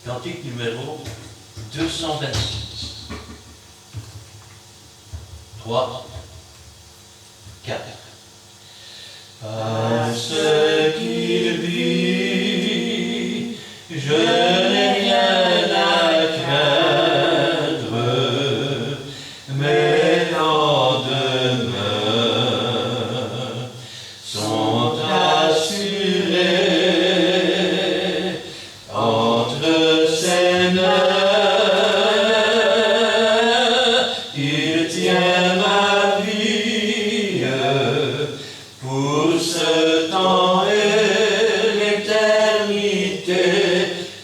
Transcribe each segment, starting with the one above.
Cantique numéro 226. 3, 4. Parce qu'il vit, je n'ai rien à craindre, mes lendemains sont assurés entre ses mains. Il tient ma vie pour ce temps et l'éternité.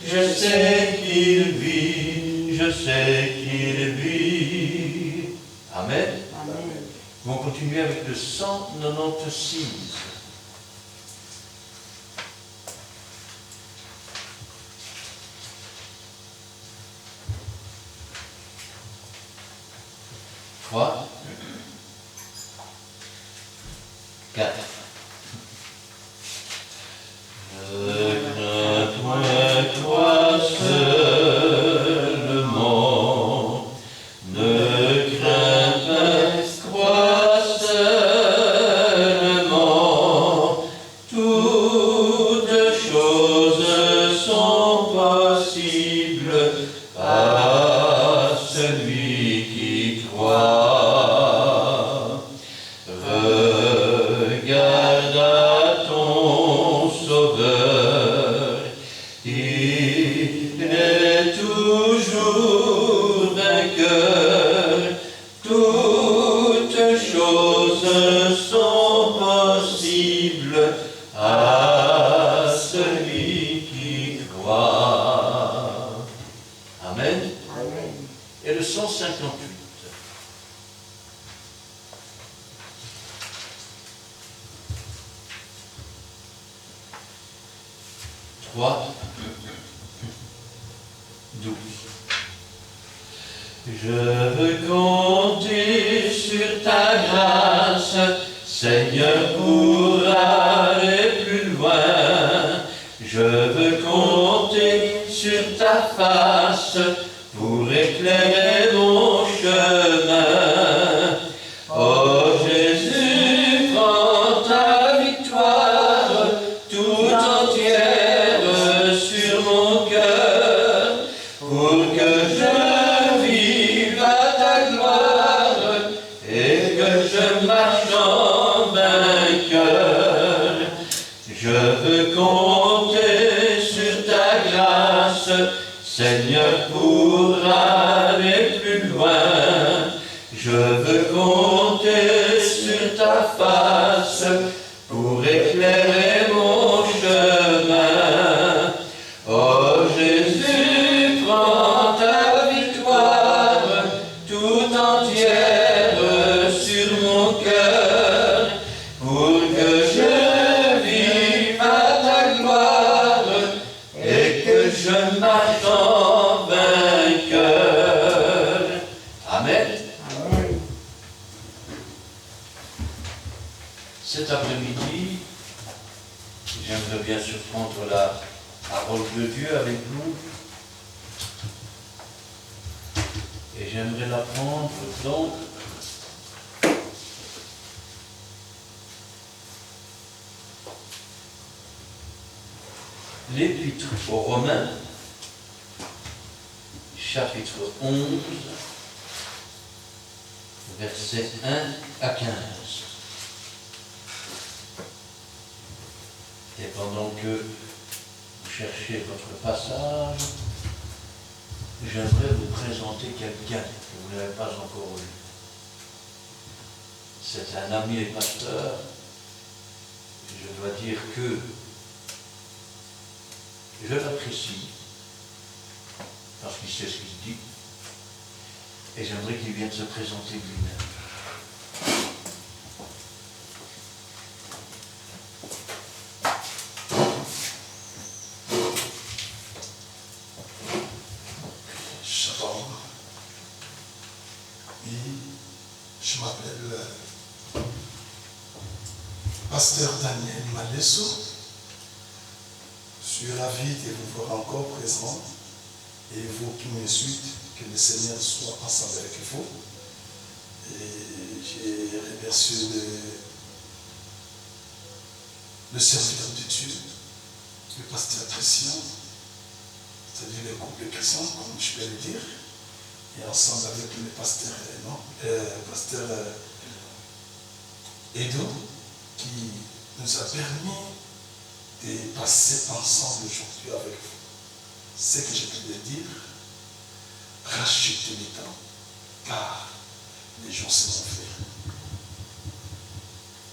Je sais qu'il vit, je sais qu'il vit. Amen. Amen. On va continuer avec le 196. Trois, 4. Ne crains point toi seulement, ne crains pas toi seulement, toutes choses sont possibles à celui qui croit. Regarde à ton Sauveur, il est toujours vainqueur. Toutes choses sont possibles à celui qui croit. Amen. Amen. Et le 158. 3, 12. Je veux compter sur ta grâce, Seigneur, pour aller plus loin. Je veux compter sur ta face pour éclairer mon chemin. Oh Jésus, prends ta victoire tout entière sur mon cœur, pour que je vive à ta gloire et que je marche en vainqueur. Je veux compter sur ta grâce, Seigneur, pour aller plus loin. Je veux compter sur ta face pour éclairer mon chemin. Oh Jésus, prends ta victoire tout entière sur mon cœur, pour que je vive à ta gloire et que je marche en vainqueur. Amen. Amen. Cet après-midi, j'aimerais bien surprendre la parole de Dieu avec vous. Et j'aimerais la prendre donc l'Épître aux Romains, chapitre 11, versets 1 à 15. Et pendant que vous cherchez votre passage, j'aimerais vous présenter quelqu'un que vous n'avez pas encore vu. C'est un ami et pasteur. Je dois dire que je l'apprécie, parce qu'il sait ce qu'il dit, et j'aimerais qu'il vienne se présenter lui-même. Shalom. Oui, je m'appelle Pasteur Daniel Malesso. Je suis ravi de vous voir encore présent Et vous qui me suivez, que le Seigneur soit ensemble avec vous. Et j'ai remercié le serviteur de Dieu, le pasteur Christian, c'est-à-dire le couple chrétien, comme je peux le dire, et ensemble avec le pasteur Edo, qui nous a permis de passer ensemble aujourd'hui avec vous. Ce que je peux le dire, rachetez le temps, car les jours se sont faits.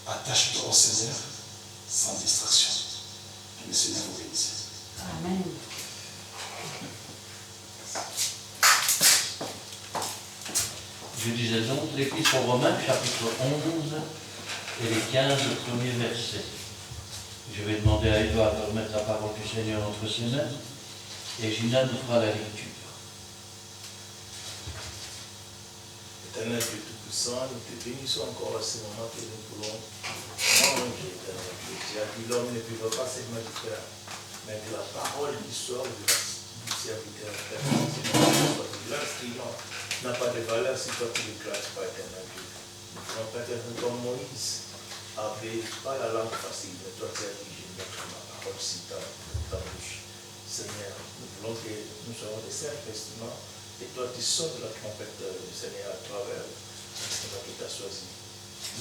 Attache-toi au Seigneur sans distraction. Que le Seigneur vous bénisse. Amen. Je disais donc l'Épître aux Romains, chapitre 11 et les 15 premiers versets. Je vais demander à Edouard de remettre la parole du Seigneur entre ses mains et Gina nous fera la lecture. Éternel Dieu Tout-Puissant, nous te bénissons encore à ce moment que nous pouvons manger, éternel Dieu. Tu as dit l'homme ne vivra pas seulement du pain, mais de la parole du sort du serviteur éternel. L'instrument n'a pas de valeur si toi tu ne le classes pas, éternel Dieu. Nous voulons pas être comme Moïse avait pas la langue facile, mais toi tu as dit, je mettrai ma parole si ta bouche. Seigneur, nous voulons que nous soyons des saints testaments. Et toi, tu sonnes la trompette du Seigneur à travers l'instrument que tu as choisi.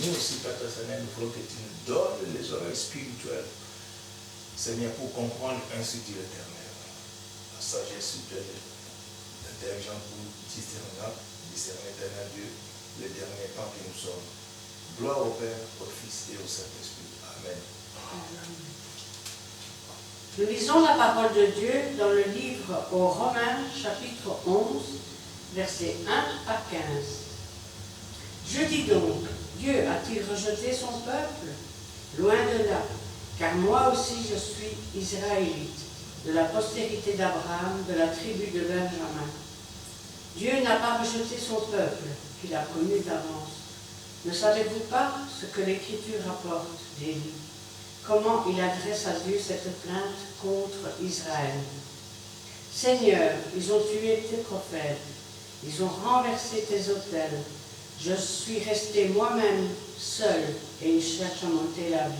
Nous aussi, Père Seigneur, nous voulons que tu nous donnes les oreilles spirituelles, Seigneur, pour comprendre ainsi dit l'Éternel. La sagesse spirituelle, l'intelligence pour discerner, éternel Dieu, les derniers temps que nous sommes. Gloire au Père, au Fils et au Saint-Esprit. Amen. Nous lisons la parole de Dieu dans le livre aux Romains, chapitre 11, versets 1 à 15. Je dis donc, Dieu a-t-il rejeté son peuple? Loin de là, car moi aussi je suis israélite, de la postérité d'Abraham, de la tribu de Benjamin. Dieu n'a pas rejeté son peuple, qu'il a connu d'avance. Ne savez-vous pas ce que l'Écriture rapporte d'Élie? Comment il adresse à Dieu cette plainte contre Israël. Seigneur, ils ont tué tes prophètes, ils ont renversé tes autels. Je suis resté moi-même seul et ils cherchent à m'ôter la vie.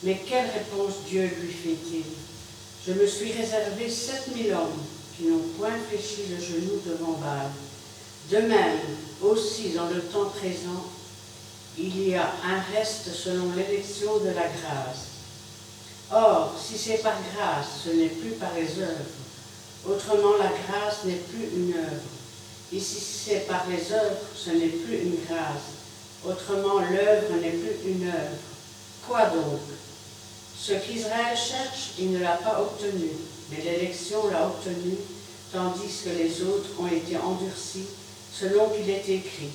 Mais quelle réponse Dieu lui fait-il? Je me suis réservé 7000 hommes qui n'ont point fléchi le genou devant Baal. De même, aussi dans le temps présent, il y a un reste selon l'élection de la grâce. Or, si c'est par grâce, ce n'est plus par les œuvres. Autrement, la grâce n'est plus une œuvre. Et si c'est par les œuvres, ce n'est plus une grâce. Autrement, l'œuvre n'est plus une œuvre. Quoi donc? Ce qu'Israël cherche, il ne l'a pas obtenu, mais l'élection l'a obtenu, tandis que les autres ont été endurcis, selon qu'il est écrit.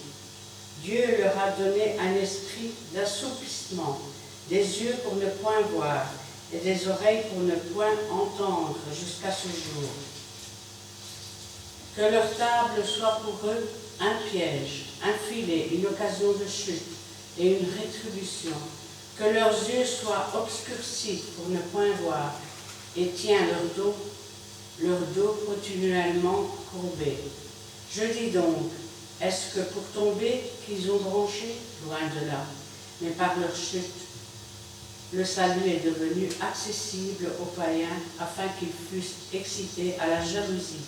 Dieu leur a donné un esprit d'assoupissement, des yeux pour ne point voir, et des oreilles pour ne point entendre jusqu'à ce jour. Que leur table soit pour eux un piège, un filet, une occasion de chute et une rétribution. Que leurs yeux soient obscurcis pour ne point voir, et tiens leur dos continuellement courbé. Je dis donc, est-ce que pour tomber qu'ils ont bronché? Loin de là, mais par leur chute, le salut est devenu accessible aux païens afin qu'ils fussent excités à la jalousie.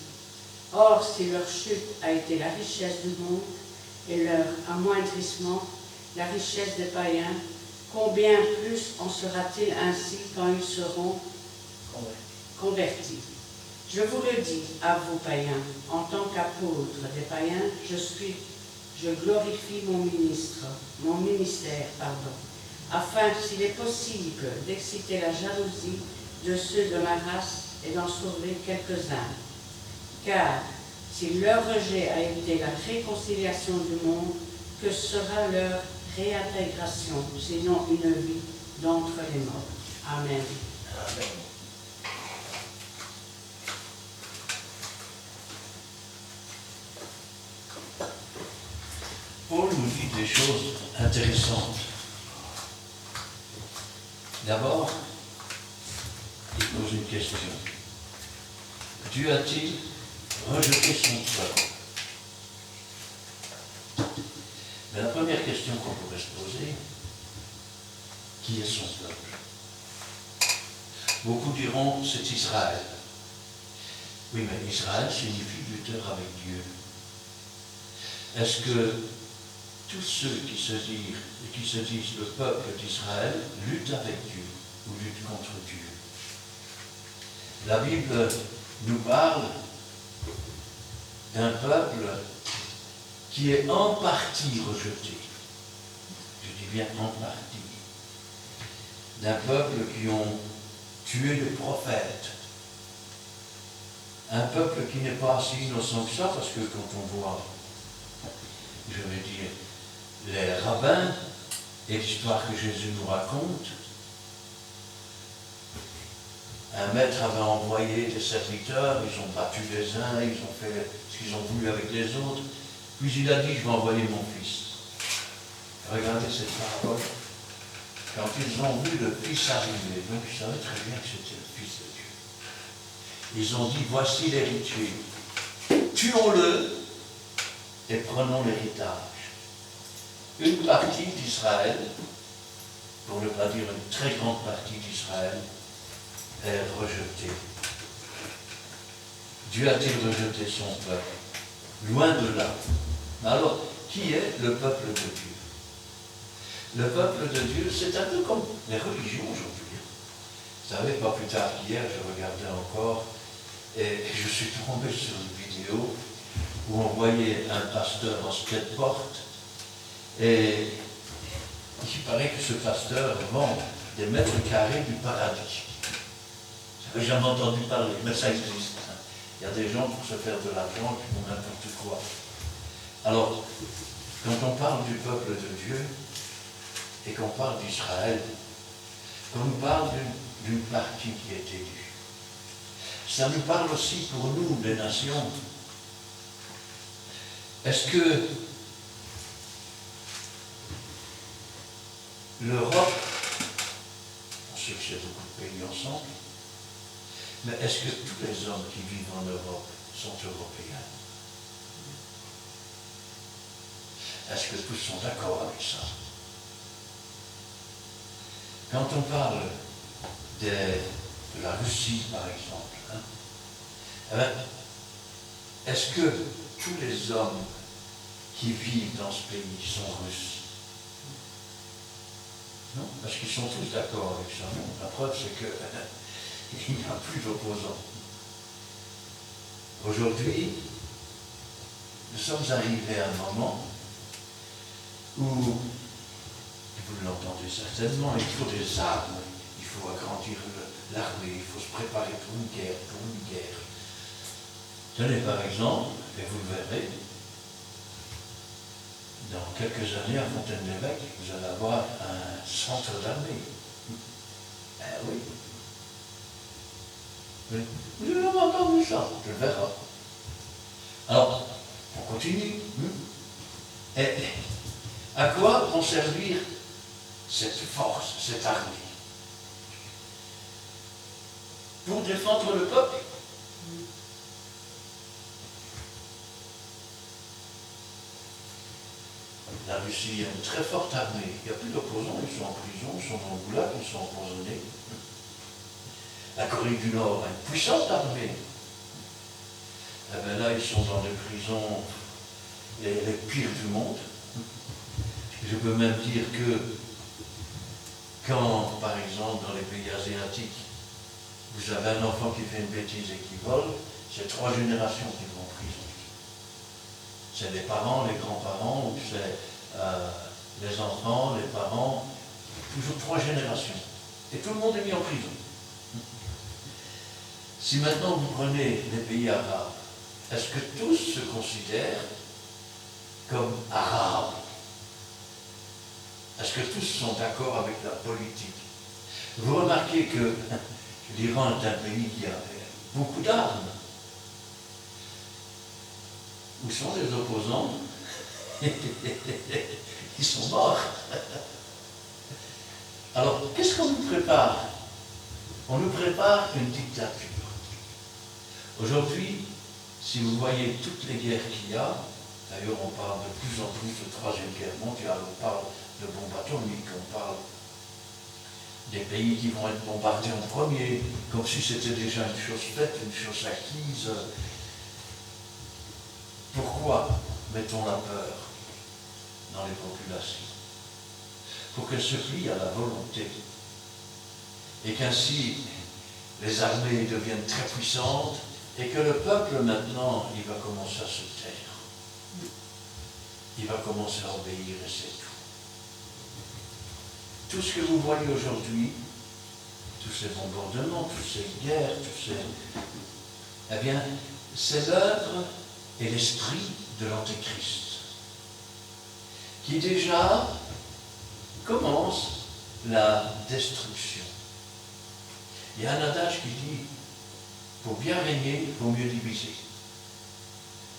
Or, si leur chute a été la richesse du monde et leur amoindrissement, la richesse des païens, combien plus en sera-t-il ainsi quand ils seront convertis? Je vous le dis, à vous païens, en tant qu'apôtre des païens, je glorifie mon ministère, afin, s'il est possible, d'exciter la jalousie de ceux de ma race et d'en sauver quelques-uns. Car, si leur rejet a été la réconciliation du monde, que sera leur réintégration, sinon une vie d'entre les morts? Amen. Amen. Paul nous dit des choses intéressantes. D'abord, il pose une question. Dieu a-t-il rejeter son peuple. Mais la première question qu'on pourrait se poser, qui est son peuple? Beaucoup diront, c'est Israël. Oui, mais Israël signifie lutteur avec Dieu. Est-ce que tous ceux qui se disent le peuple d'Israël luttent avec Dieu ou luttent contre Dieu? La Bible nous parle d'un peuple qui est en partie rejeté. Je dis bien en partie. D'un peuple qui ont tué le prophète. Un peuple qui n'est pas si innocent que ça, parce que quand on voit, je veux dire, les rabbins et l'histoire que Jésus nous raconte, un maître avait envoyé des serviteurs, ils ont battu les uns, ils ont fait ce qu'ils ont voulu avec les autres, puis il a dit, je vais envoyer mon fils. Regardez cette parole. Quand ils ont vu le fils arriver, donc ils savaient très bien que c'était le fils de Dieu. Ils ont dit, voici l'héritier. Tuons-le et prenons l'héritage. Une partie d'Israël, pour ne pas dire une très grande partie d'Israël, est rejetée. Dieu a-t-il rejeté son peuple? Loin de là. Mais alors, qui est le peuple de Dieu? Le peuple de Dieu, c'est un peu comme les religions aujourd'hui. Vous savez, pas plus tard qu'hier, je regardais encore, et je suis tombé sur une vidéo où on voyait un pasteur en skateboard, et il paraît que ce pasteur vend des mètres carrés du paradis. Je n'avais jamais entendu parler, mais ça existe. Il y a des gens pour se faire de l'argent qui font n'importe quoi. Alors, quand on parle du peuple de Dieu, et qu'on parle d'Israël, qu'on nous parle d'une partie qui est élue, ça nous parle aussi pour nous, les nations. Est-ce que l'Europe, on sait que c'est beaucoup de pays ensemble, mais est-ce que tous les hommes qui vivent en Europe sont européens? Est-ce que tous sont d'accord avec ça? Quand on parle de la Russie, par exemple, est-ce que tous les hommes qui vivent dans ce pays sont russes? Non, parce qu'ils sont tous d'accord avec ça. Non, la preuve, c'est qu'il n'y a plus d'opposants. Aujourd'hui, nous sommes arrivés à un moment où, vous l'entendez certainement, il faut des armes, il faut agrandir l'armée, il faut se préparer pour une guerre, Tenez par exemple, et vous le verrez, dans quelques années à Fontaine-l'Évêque, vous allez avoir un centre d'armée. Oui. Vous avez jamais entendu ça, je le verrai. Alors, on continue. Et à quoi vont servir cette force, cette armée? Pour défendre le peuple? La Russie a une très forte armée. Il n'y a plus d'opposants, ils sont en prison, ils sont dans le goulag, ils sont empoisonnés. La Corée du Nord a une puissante armée. Eh bien là, ils sont dans des prisons les pires du monde. Je peux même dire que quand, par exemple, dans les pays asiatiques, vous avez un enfant qui fait une bêtise et qui vole, c'est 3 générations qui vont en prison. C'est les parents, les grands-parents, ou c'est les enfants, les parents, toujours 3 générations. Et tout le monde est mis en prison. Si maintenant vous prenez les pays arabes, est-ce que tous se considèrent comme arabes? Est-ce que tous sont d'accord avec la politique? Vous remarquez que l'Iran est un pays qui a beaucoup d'armes. Où sont les opposants? Ils sont morts. Alors, qu'est-ce qu'on nous prépare? On nous prépare une dictature. Aujourd'hui, Si vous voyez toutes les guerres qu'il y a, d'ailleurs on parle de plus en plus de Troisième Guerre mondiale, on parle de bombes atomiques, on parle des pays qui vont être bombardés en premier, comme si c'était déjà une chose faite, une chose acquise. Pourquoi mettons la peur dans les populations? Pour qu'elles se plient à la volonté. Et qu'ainsi les armées deviennent très puissantes et que le peuple maintenant, il va commencer à se taire. Il va commencer à obéir et c'est tout. Tout ce que vous voyez aujourd'hui, tous ces bombardements, toutes ces guerres, eh bien, c'est l'œuvre et l'esprit de l'Antéchrist, qui déjà commence la destruction. Il y a un adage qui dit, pour bien régner, il faut mieux diviser.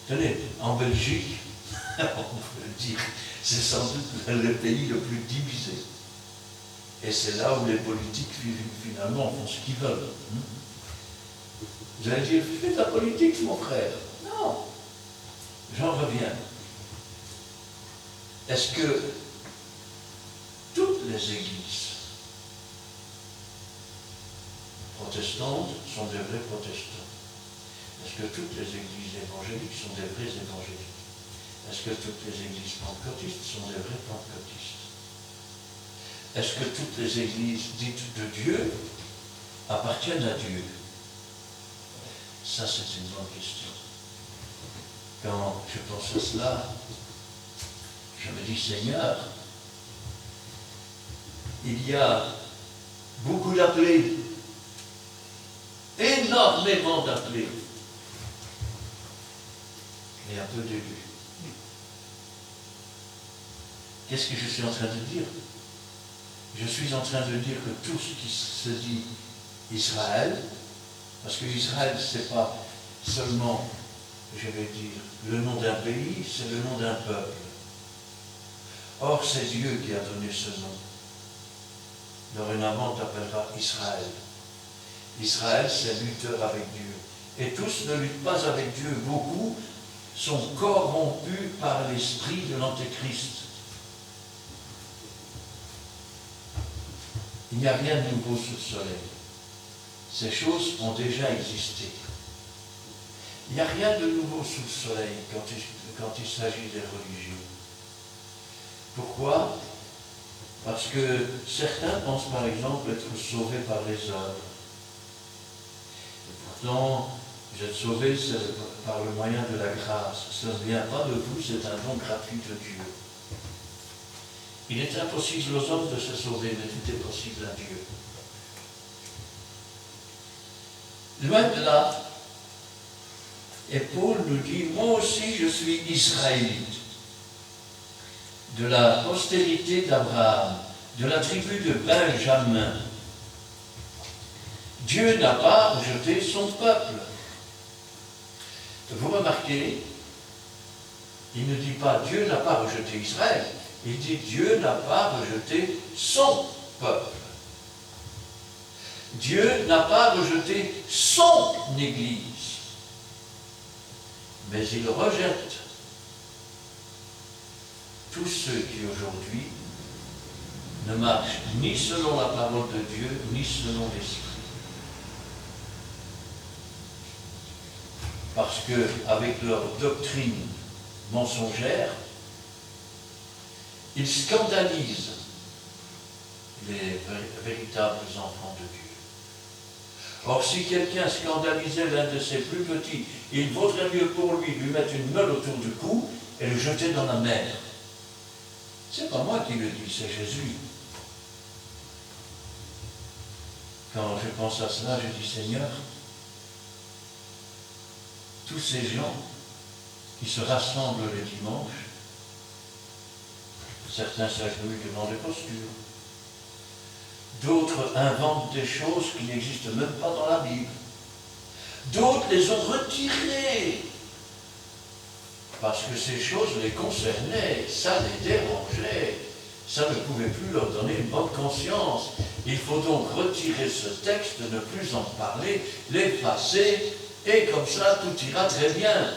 Tenez, en Belgique, on peut le dire, c'est sans doute le pays le plus divisé. Et c'est là où les politiques, finalement, font ce qu'ils veulent. Vous allez dire, fais de la politique, mon frère. Non. J'en reviens. Est-ce que toutes les églises protestantes sont des vrais protestants? Est-ce que toutes les églises évangéliques sont des vrais évangéliques? Est-ce que toutes les églises pentecôtistes sont des vrais pentecôtistes? Est-ce que toutes les églises dites de Dieu appartiennent à Dieu? Ça, c'est une bonne question. Quand je pense à cela, je me dis, Seigneur, il y a beaucoup d'appelés, énormément d'appelés, mais un peu d'élus. Qu'est-ce que je suis en train de dire? Je suis en train de dire que tout ce qui se dit Israël, parce que Israël, ce n'est pas seulement, je vais dire, le nom d'un pays, c'est le nom d'un peuple. Or, c'est Dieu qui a donné ce nom. Dorénavant, on t'appellera Israël. Israël, c'est lutteur avec Dieu. Et tous ne luttent pas avec Dieu. Beaucoup sont corrompus par l'esprit de l'Antéchrist. Il n'y a rien de nouveau sous le soleil. Ces choses ont déjà existé. Il n'y a rien de nouveau sous le soleil quand il s'agit des religieux. Pourquoi? Parce que certains pensent par exemple être sauvés par les œuvres. Et pourtant, vous êtes sauvés par le moyen de la grâce. Ça ne vient pas de vous, c'est un don gratuit de Dieu. Il est impossible aux hommes de se sauver, mais tout est possible à Dieu. Loin de là, et Paul nous dit, moi aussi je suis israélite, de la postérité d'Abraham, de la tribu de Benjamin. Dieu n'a pas rejeté son peuple. Vous remarquez, il ne dit pas Dieu n'a pas rejeté Israël, il dit Dieu n'a pas rejeté son peuple. Dieu n'a pas rejeté son Église, mais il rejette tous ceux qui aujourd'hui ne marchent ni selon la parole de Dieu, ni selon l'Esprit. Parce qu'avec leur doctrine mensongère, ils scandalisent les véritables enfants de Dieu. Or, si quelqu'un scandalisait l'un de ses plus petits, il vaudrait mieux pour lui mettre une meule autour du cou et le jeter dans la mer. C'est pas moi qui le dis, c'est Jésus. Quand je pense à cela, je dis Seigneur, tous ces gens qui se rassemblent le dimanche, certains s'agenouillent devant des postures, d'autres inventent des choses qui n'existent même pas dans la Bible, d'autres les ont retirées parce que ces choses les concernaient, ça les dérangeait, ça ne pouvait plus leur donner une bonne conscience. Il faut donc retirer ce texte, ne plus en parler, l'effacer, Et comme ça, tout ira très bien.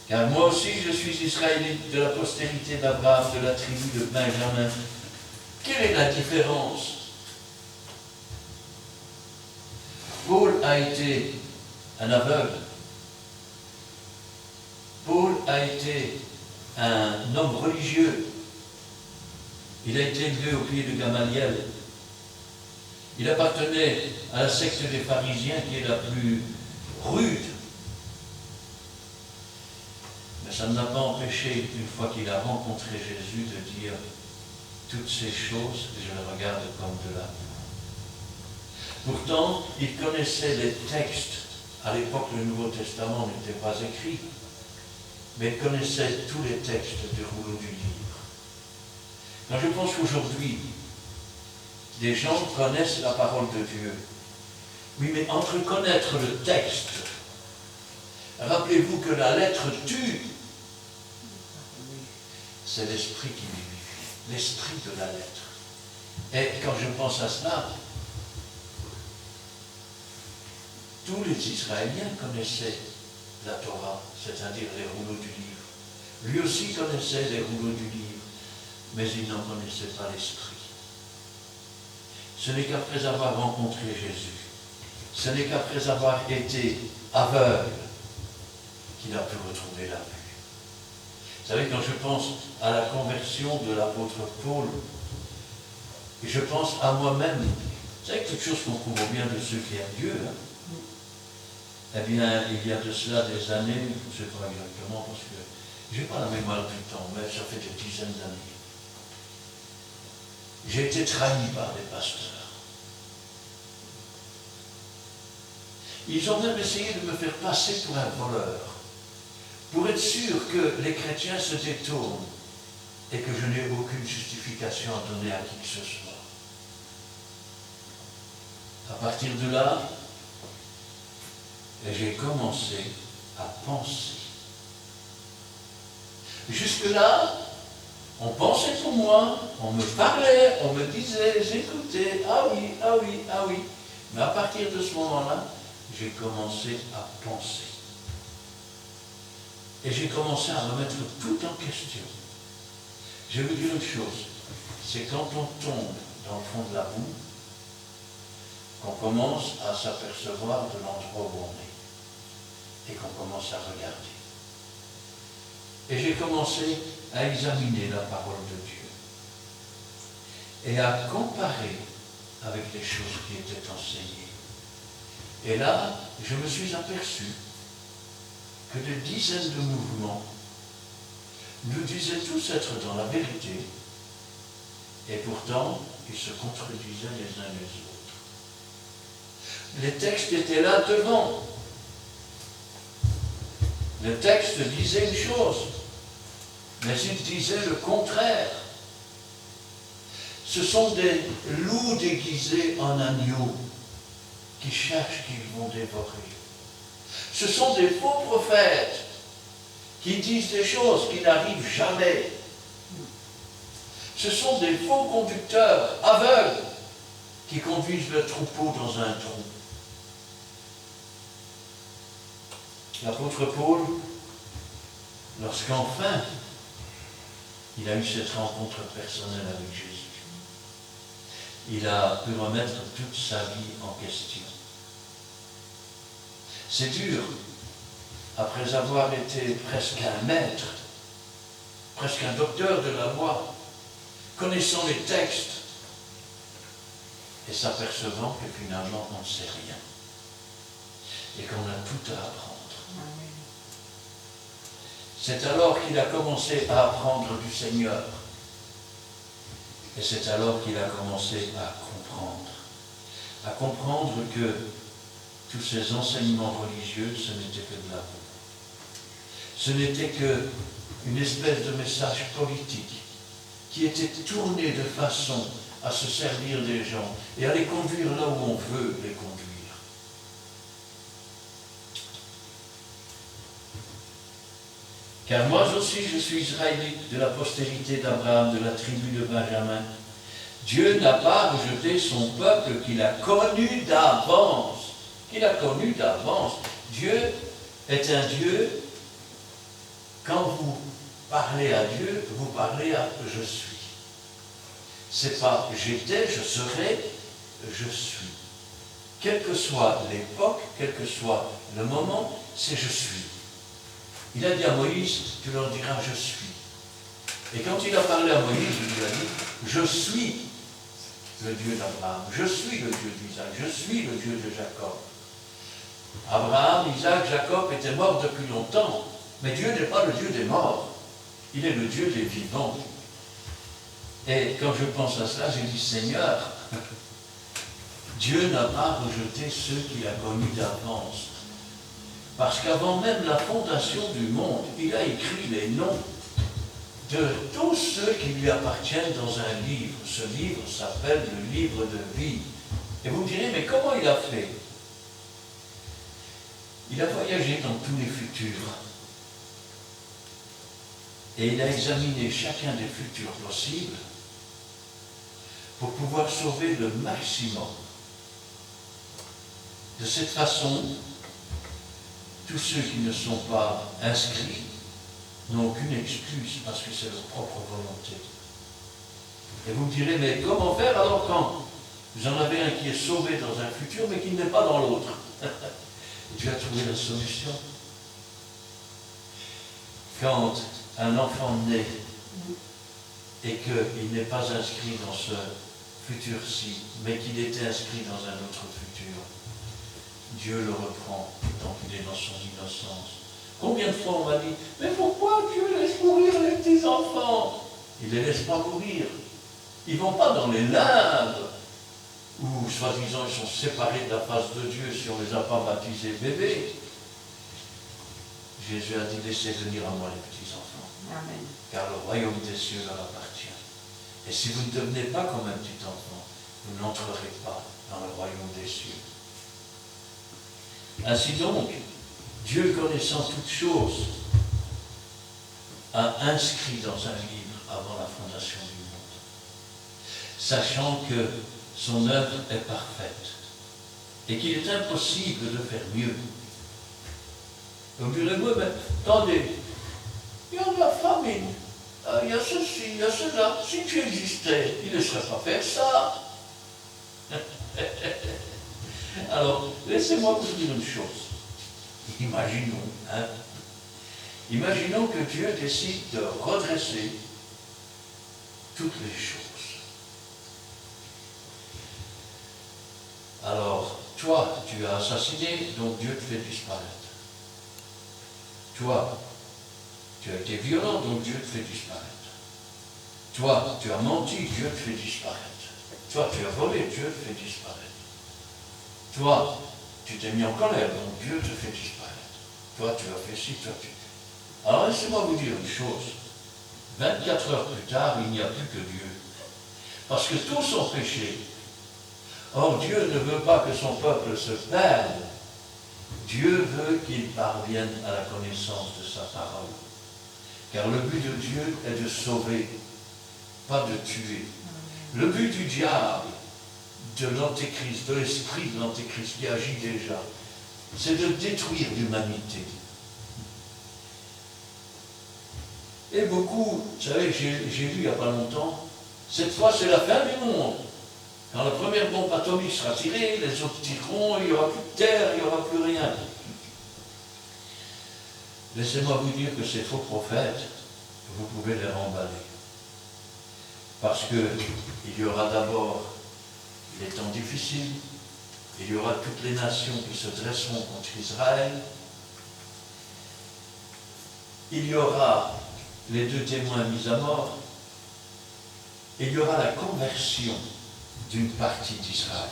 Car moi aussi, je suis israélite de la postérité d'Abraham, de la tribu de Benjamin. Quelle est la différence? Paul a été un aveugle. Paul a été un homme religieux. Il a été élevé au pied de Gamaliel. Il appartenait à la secte des pharisiens qui est la plus rude. Mais ça ne l'a pas empêché, une fois qu'il a rencontré Jésus, de dire toutes ces choses, je les regarde comme de la boue. Pourtant, il connaissait les textes. À l'époque, le Nouveau Testament n'était pas écrit, mais il connaissait tous les textes du rouleau du livre. Quand je pense qu'aujourd'hui, des gens connaissent la parole de Dieu. Oui, mais entre connaître le texte, rappelez-vous que la lettre tue. C'est l'esprit qui vivifie, l'esprit de la lettre. Et quand je pense à cela, tous les Israéliens connaissaient la Torah, c'est-à-dire les rouleaux du livre. Lui aussi connaissait les rouleaux du livre, mais il n'en connaissait pas l'esprit. Ce n'est qu'après avoir rencontré Jésus, ce n'est qu'après avoir été aveugle qu'il a pu retrouver la vue. Vous savez, quand je pense à la conversion de l'apôtre Paul, et je pense à moi-même, vous savez, quelque chose qu'on trouve bien de ceux qui aiment Dieu, hein? Eh bien, il y a de cela des années, je ne sais pas exactement, parce que je n'ai pas la mémoire du temps, mais ça fait des dizaines d'années. J'ai été trahi par des pasteurs. Ils ont même essayé de me faire passer pour un voleur, pour être sûr que les chrétiens se détournent et que je n'ai aucune justification à donner à qui que ce soit. À partir de là, j'ai commencé à penser. Jusque-là, on pensait pour moi, on me parlait, on me disait, j'écoutais, ah oui, ah oui, ah oui. Mais à partir de ce moment-là, j'ai commencé à penser. Et j'ai commencé à remettre tout en question. Je vais vous dire une chose, c'est quand on tombe dans le fond de la boue, qu'on commence à s'apercevoir de l'endroit où on est, et qu'on commence à regarder. Et j'ai commencé à examiner la parole de Dieu, et à comparer avec les choses qui étaient enseignées. Et là, je me suis aperçu que des dizaines de mouvements nous disaient tous être dans la vérité, et pourtant, ils se contredisaient les uns les autres. Les textes étaient là devant. Le texte disait une chose, mais il disait le contraire. Ce sont des loups déguisés en agneaux qui cherchent qu'ils vont dévorer. Ce sont des faux prophètes qui disent des choses qui n'arrivent jamais. Ce sont des faux conducteurs aveugles qui conduisent le troupeau dans un trou. L'apôtre Paul, lorsqu'enfin il a eu cette rencontre personnelle avec Jésus, il a pu remettre toute sa vie en question. C'est dur, après avoir été presque un maître, presque un docteur de la loi, connaissant les textes et s'apercevant que finalement on ne sait rien et qu'on a tout à apprendre. C'est alors qu'il a commencé à apprendre du Seigneur. Et c'est alors qu'il a commencé à comprendre que tous ces enseignements religieux, ce n'était que de la boue. Ce n'était qu'une espèce de message politique qui était tourné de façon à se servir des gens et à les conduire là où on veut les conduire. Car moi aussi je suis israélite de la postérité d'Abraham, de la tribu de Benjamin. Dieu n'a pas rejeté son peuple qu'il a connu d'avance. Qu'il a connu d'avance. Dieu est un Dieu, quand vous parlez à Dieu, vous parlez à je suis. C'est pas j'étais, je serai, je suis. Quelle que soit l'époque, quel que soit le moment, c'est je suis. Il a dit à Moïse, tu leur diras je suis. Et quand il a parlé à Moïse, il lui a dit, je suis le Dieu d'Abraham, je suis le Dieu d'Isaac, je suis le Dieu de Jacob. Abraham, Isaac, Jacob étaient morts depuis longtemps, mais Dieu n'est pas le Dieu des morts, il est le Dieu des vivants. Et quand je pense à cela, j'ai dit, Seigneur, Dieu n'a pas rejeté ceux qu'il a connus d'avance. Parce qu'avant même la fondation du monde, il a écrit les noms de tous ceux qui lui appartiennent dans un livre. Ce livre s'appelle le livre de vie. Et vous me direz, mais comment il a fait? Il a voyagé dans tous les futurs. Et il a examiné chacun des futurs possibles pour pouvoir sauver le maximum. De cette façon, tous ceux qui ne sont pas inscrits n'ont aucune excuse parce que c'est leur propre volonté. Et vous me direz, mais comment faire alors quand vous en avez un qui est sauvé dans un futur mais qui n'est pas dans l'autre? Dieu a trouvé la solution. Quand un enfant naît et qu'il n'est pas inscrit dans ce futur-ci, mais qu'il était inscrit dans un autre futur, Dieu le reprend tant qu'il est dans son innocence. Combien de fois on m'a dit, mais pourquoi Dieu laisse mourir les petits-enfants? Il ne les laisse pas mourir. Ils ne vont pas dans les limbes où, soi-disant, ils sont séparés de la face de Dieu si on ne les a pas baptisés bébés. Jésus a dit, laissez venir à moi les petits-enfants. Amen. Car le royaume des cieux leur appartient. Et si vous ne devenez pas comme un petit enfant, vous n'entrerez pas dans le royaume des cieux. Ainsi donc, Dieu connaissant toutes choses, a inscrit dans un livre avant la fondation du monde, sachant que son œuvre est parfaite et qu'il est impossible de faire mieux. Vous direz, moi, mais attendez, il y a de la famine, il y a ceci, il y a cela. Si tu existais, il ne laisserait pas faire ça. Alors, laissez-moi vous dire une chose. Imaginons que Dieu décide de redresser toutes les choses. Alors, toi, tu as assassiné, donc Dieu te fait disparaître. Toi, tu as été violent, donc Dieu te fait disparaître. Toi, tu as menti, Dieu te fait disparaître. Toi, tu as volé, Dieu te fait disparaître. Toi, tu t'es mis en colère, donc Dieu te fait disparaître. Toi, tu as fait ci, toi, tu... Alors, laissez-moi vous dire une chose. 24 heures plus tard, il n'y a plus que Dieu. Parce que tous ont péché. Or, Dieu ne veut pas que son peuple se perde. Dieu veut qu'il parvienne à la connaissance de sa parole. Car le but de Dieu est de sauver, pas de tuer. Le but du diable, de l'antéchrist, de l'esprit de l'antéchrist qui agit déjà, c'est de détruire l'humanité. Et beaucoup, vous savez, j'ai lu il n'y a pas longtemps, cette fois c'est la fin du monde. Quand la première bombe atomique sera tirée, les autres tireront, il n'y aura plus de terre, il n'y aura plus rien. Laissez-moi vous dire que ces faux prophètes, vous pouvez les remballer. Parce qu'il y aura d'abord les temps difficiles, il y aura toutes les nations qui se dresseront contre Israël, il y aura les 2 témoins mis à mort, et il y aura la conversion d'une partie d'Israël.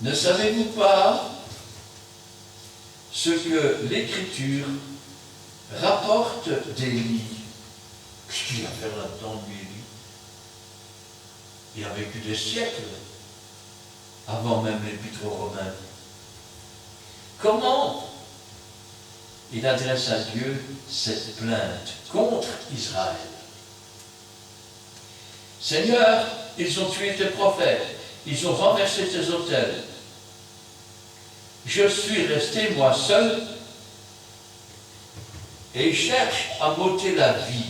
Ne savez-vous pas ce que l'Écriture rapporte d'Élie? Qu'est-ce qu'il a fait là-dedans, lui, Élie? Il a vécu des siècles avant même l'Épître aux Romains. Comment il adresse à Dieu cette plainte contre Israël. Seigneur, ils ont tué tes prophètes, ils ont renversé tes autels. Je suis resté moi seul et ils cherchent à m'ôter la vie.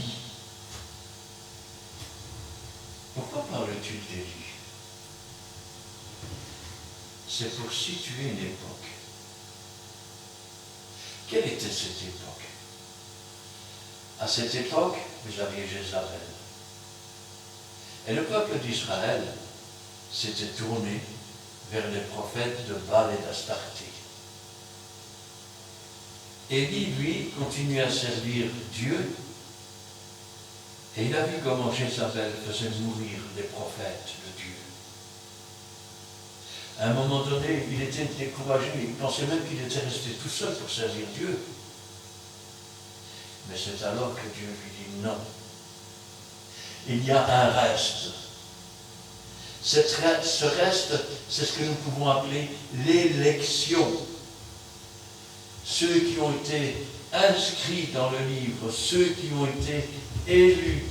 Pourquoi parles-tu d'Élie? C'est pour situer une époque. Quelle était cette époque? À cette époque, vous aviez Jézabel. Et le peuple d'Israël s'était tourné vers les prophètes de Baal et d'Astarté. Élie, lui, continuait à servir Dieu, et il a vu comment Jézabel faisait mourir les prophètes de Dieu. À un moment donné, il était découragé, il pensait même qu'il était resté tout seul pour servir Dieu. Mais c'est alors que Dieu lui dit non. Il y a un reste. Ce reste, c'est ce que nous pouvons appeler l'élection. Ceux qui ont été inscrits dans le livre, ceux qui ont été élus,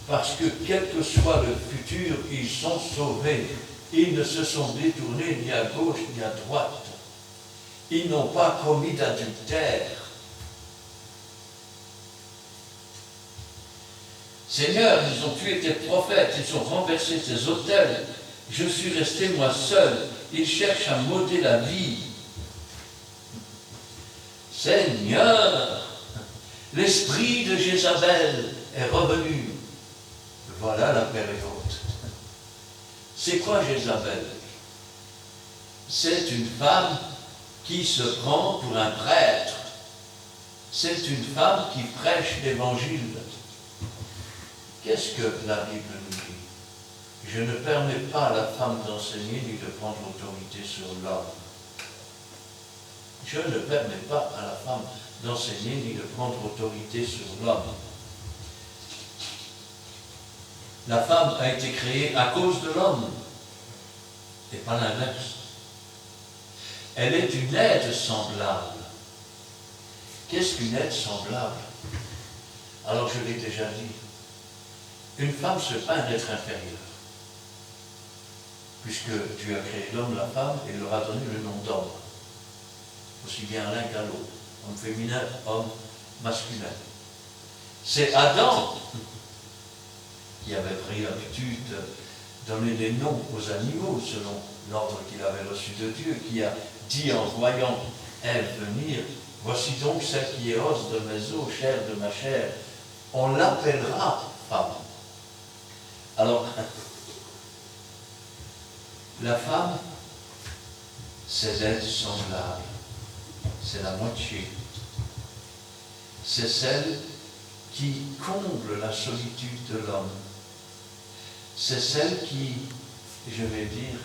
parce que quel que soit le futur, ils sont sauvés. Ils ne se sont détournés ni à gauche ni à droite. Ils n'ont pas commis d'adultère. Seigneur, ils ont tué tes prophètes, ils ont renversé tes autels. Je suis resté moi seul. Ils cherchent à m'ôter la vie. Seigneur, l'esprit de Jézabel est revenu. Voilà la période. C'est quoi Jézabel? C'est une femme qui se prend pour un prêtre. C'est une femme qui prêche l'évangile. Qu'est-ce que la Bible nous dit? Je ne permets pas à la femme d'enseigner ni de prendre l'autorité sur l'homme. Je ne permets pas à la femme d'enseigner ni de prendre autorité sur l'homme. La femme a été créée à cause de l'homme, et pas l'inverse. Elle est une aide semblable. Qu'est-ce qu'une aide semblable? Alors je l'ai déjà dit. Une femme se peint d'être inférieure, puisque Dieu a créé l'homme, la femme, et leur a donné le nom d'homme. Aussi bien l'un qu'à l'autre. Homme féminin, homme masculin. C'est Adam qui avait pris l'habitude de donner des noms aux animaux selon l'ordre qu'il avait reçu de Dieu, qui a dit en voyant Ève venir, voici donc celle qui est os de mes os, chair de ma chair. On l'appellera femme. Alors, la femme, c'est l'aide semblable. C'est la moitié. C'est celle qui comble la solitude de l'homme. C'est celle qui, je vais dire,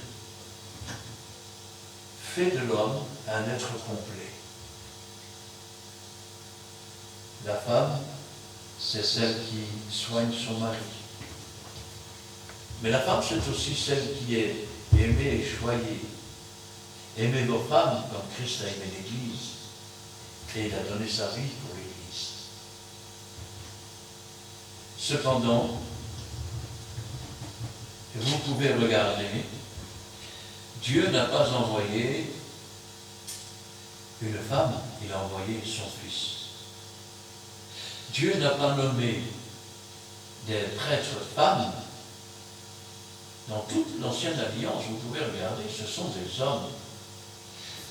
fait de l'homme un être complet. La femme, c'est celle qui soigne son mari. Mais la femme, c'est aussi celle qui est aimée et choyée. Aimez vos femmes comme Christ a aimé l'Église et il a donné sa vie pour l'Église. Cependant, vous pouvez regarder, Dieu n'a pas envoyé une femme, il a envoyé son Fils. Dieu n'a pas nommé des prêtres femmes. Dans toute l'ancienne alliance, vous pouvez regarder, ce sont des hommes.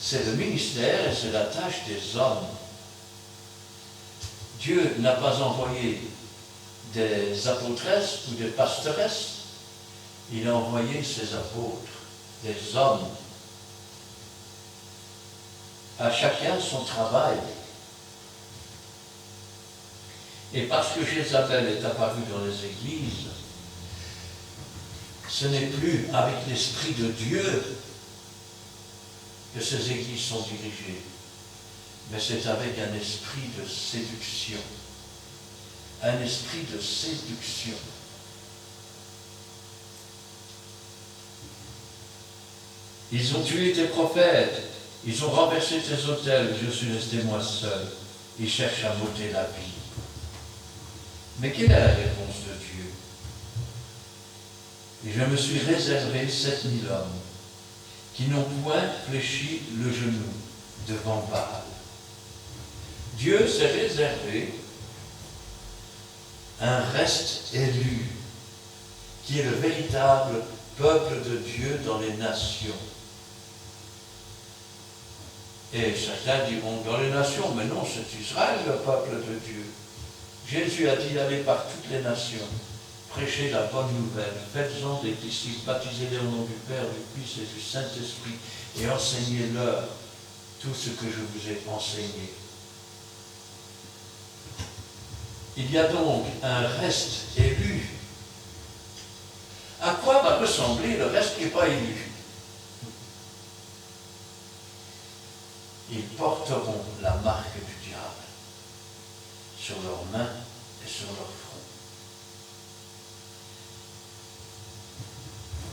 C'est le ministère et c'est la tâche des hommes. Dieu n'a pas envoyé des apôtresses ou des pastoresses. Il a envoyé ses apôtres, des hommes. À chacun son travail. Et parce que Jézabel est apparue dans les églises, ce n'est plus avec l'Esprit de Dieu que ces églises sont dirigées, mais c'est avec un esprit de séduction. Un esprit de séduction. Ils ont tué tes prophètes, ils ont renversé tes autels, je suis resté moi seul. il cherche à m'ôter la vie. Mais quelle est la réponse de Dieu? Et je me suis réservé 7000 hommes qui n'ont point fléchi le genou devant Baal. Dieu s'est réservé un reste élu, qui est le véritable peuple de Dieu dans les nations. Et certains diront dans les nations, mais non, c'est Israël le peuple de Dieu. Jésus a dit allez par toutes les nations, prêchez la bonne nouvelle, faites-en des disciples, baptisez-les au nom du Père, du Fils et du Saint-Esprit, et enseignez-leur tout ce que je vous ai enseigné. Il y a donc un reste élu. À quoi va ressembler le reste qui n'est pas élu? Ils porteront la marque du diable sur leurs mains et sur leur front.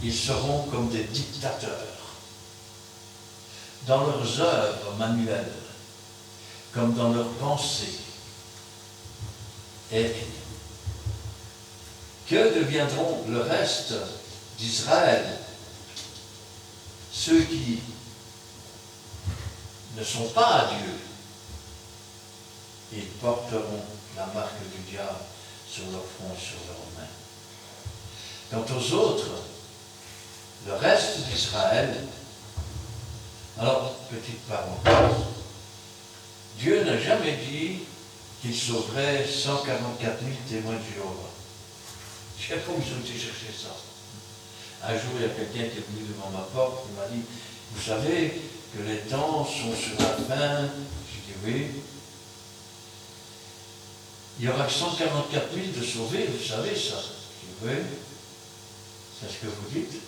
Ils seront comme des dictateurs dans leurs œuvres manuelles, comme dans leurs pensées. Et que deviendront le reste d'Israël, ceux qui ne sont pas à Dieu? Ils porteront la marque du diable sur leur front et sur leurs mains. Quant aux autres, le reste d'Israël, alors, petite parenthèse, Dieu n'a jamais dit qu'il sauverait 144 000 témoins de Jéhovah. Je ne sais pas où ils ont été chercher ça. Un jour, il y a quelqu'un qui est venu devant ma porte, qui m'a dit, vous savez que les temps sont sur la fin. J'ai dit oui. Il y aura que 144 000 de sauvés, vous savez ça? J'ai dit oui. C'est ce que vous dites.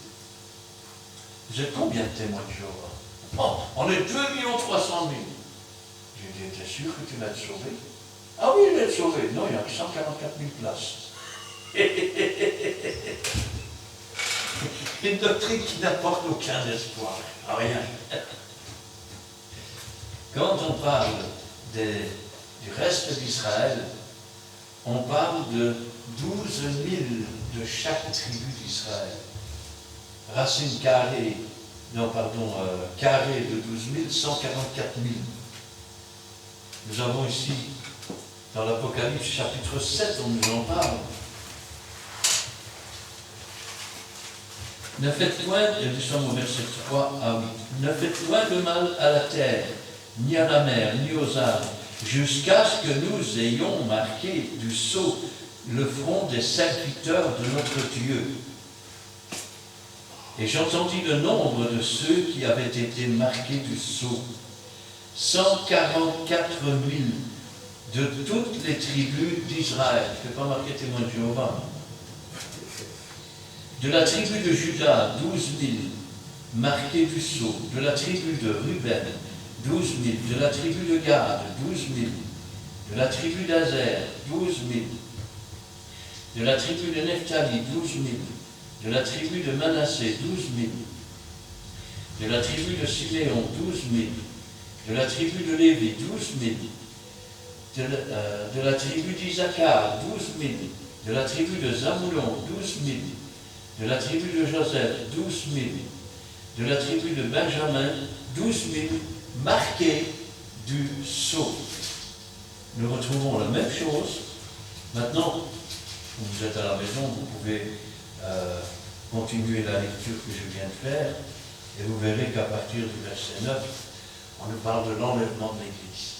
Vous êtes combien de témoins de Jéhovah? Oh, on est 2 300 000. J'ai dit, t'es sûr que tu vas être sauvé? Ah oui, il va être sauvé. Non, il n'y a que 144 000 places. Une doctrine qui n'apporte aucun espoir, rien. Quand on parle du reste d'Israël, on parle de 12 000 de chaque tribu d'Israël. Racine carrée, carré de 12 000, 144 000. Nous avons ici, dans l'Apocalypse chapitre 7, on nous en parle. Ne faites point, nous sommes au verset 3 à 8, ne faites point de mal à la terre, ni à la mer, ni aux arbres, jusqu'à ce que nous ayons marqué du sceau le front des serviteurs de notre Dieu. Et j'entendis le nombre de ceux qui avaient été marqués du sceau. 144 000 de toutes les tribus d'Israël. Je ne vais pas marquer témoin de Jéhovah. De la tribu de Juda, 12 000 marqués du sceau. De la tribu de Ruben, 12 000. De la tribu de Gad, 12 000. De la tribu d'Azer, 12 000. De la tribu de Nephtali, 12 000. De la tribu de Manassé, 12 000. De la tribu de Siméon, 12 000. De la tribu de Lévi, 12 000. De la tribu d'Isaacar, 12 000. De la tribu de Zamoulon, 12 000. De la tribu de Joseph, 12 000. De la tribu de Benjamin, 12 000, marqués du sceau. Nous retrouvons la même chose. Maintenant, vous êtes à la maison, vous pouvez continuer la lecture que je viens de faire, et vous verrez qu'à partir du verset 9, on nous parle de l'enlèvement de l'Église.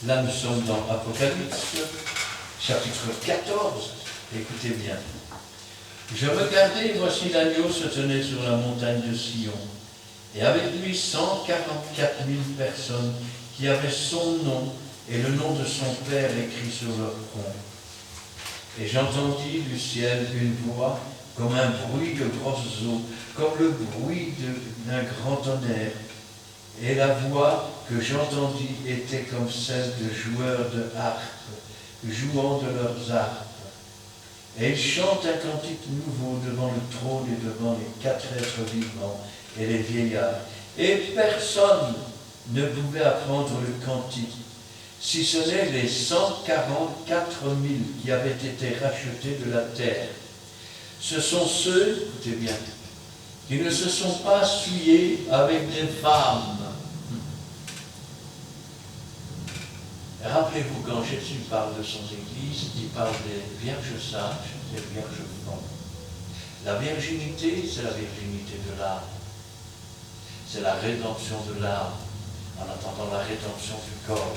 Là, nous sommes dans Apocalypse, chapitre 14, écoutez bien. Je regardais, voici l'agneau se tenait sur la montagne de Sion, et avec lui 144 000 personnes qui avaient son nom et le nom de son Père écrit sur leur front. Et j'entendis du ciel une voix comme un bruit de grosses eaux, comme le bruit d'un grand tonnerre. Et la voix que j'entendis était comme celle de joueurs de harpe, jouant de leurs harpes. Et ils chantent un cantique nouveau devant le trône et devant les 4 êtres vivants et les vieillards. Et personne ne pouvait apprendre le cantique, si ce n'est les 144 000 qui avaient été rachetés de la terre. Ce sont ceux, écoutez bien, qui ne se sont pas souillés avec des femmes. Rappelez-vous, quand Jésus parle de son Église, il parle des vierges sages, des vierges folles. La virginité, c'est la virginité de l'âme. C'est la rédemption de l'âme, en attendant la rédemption du corps.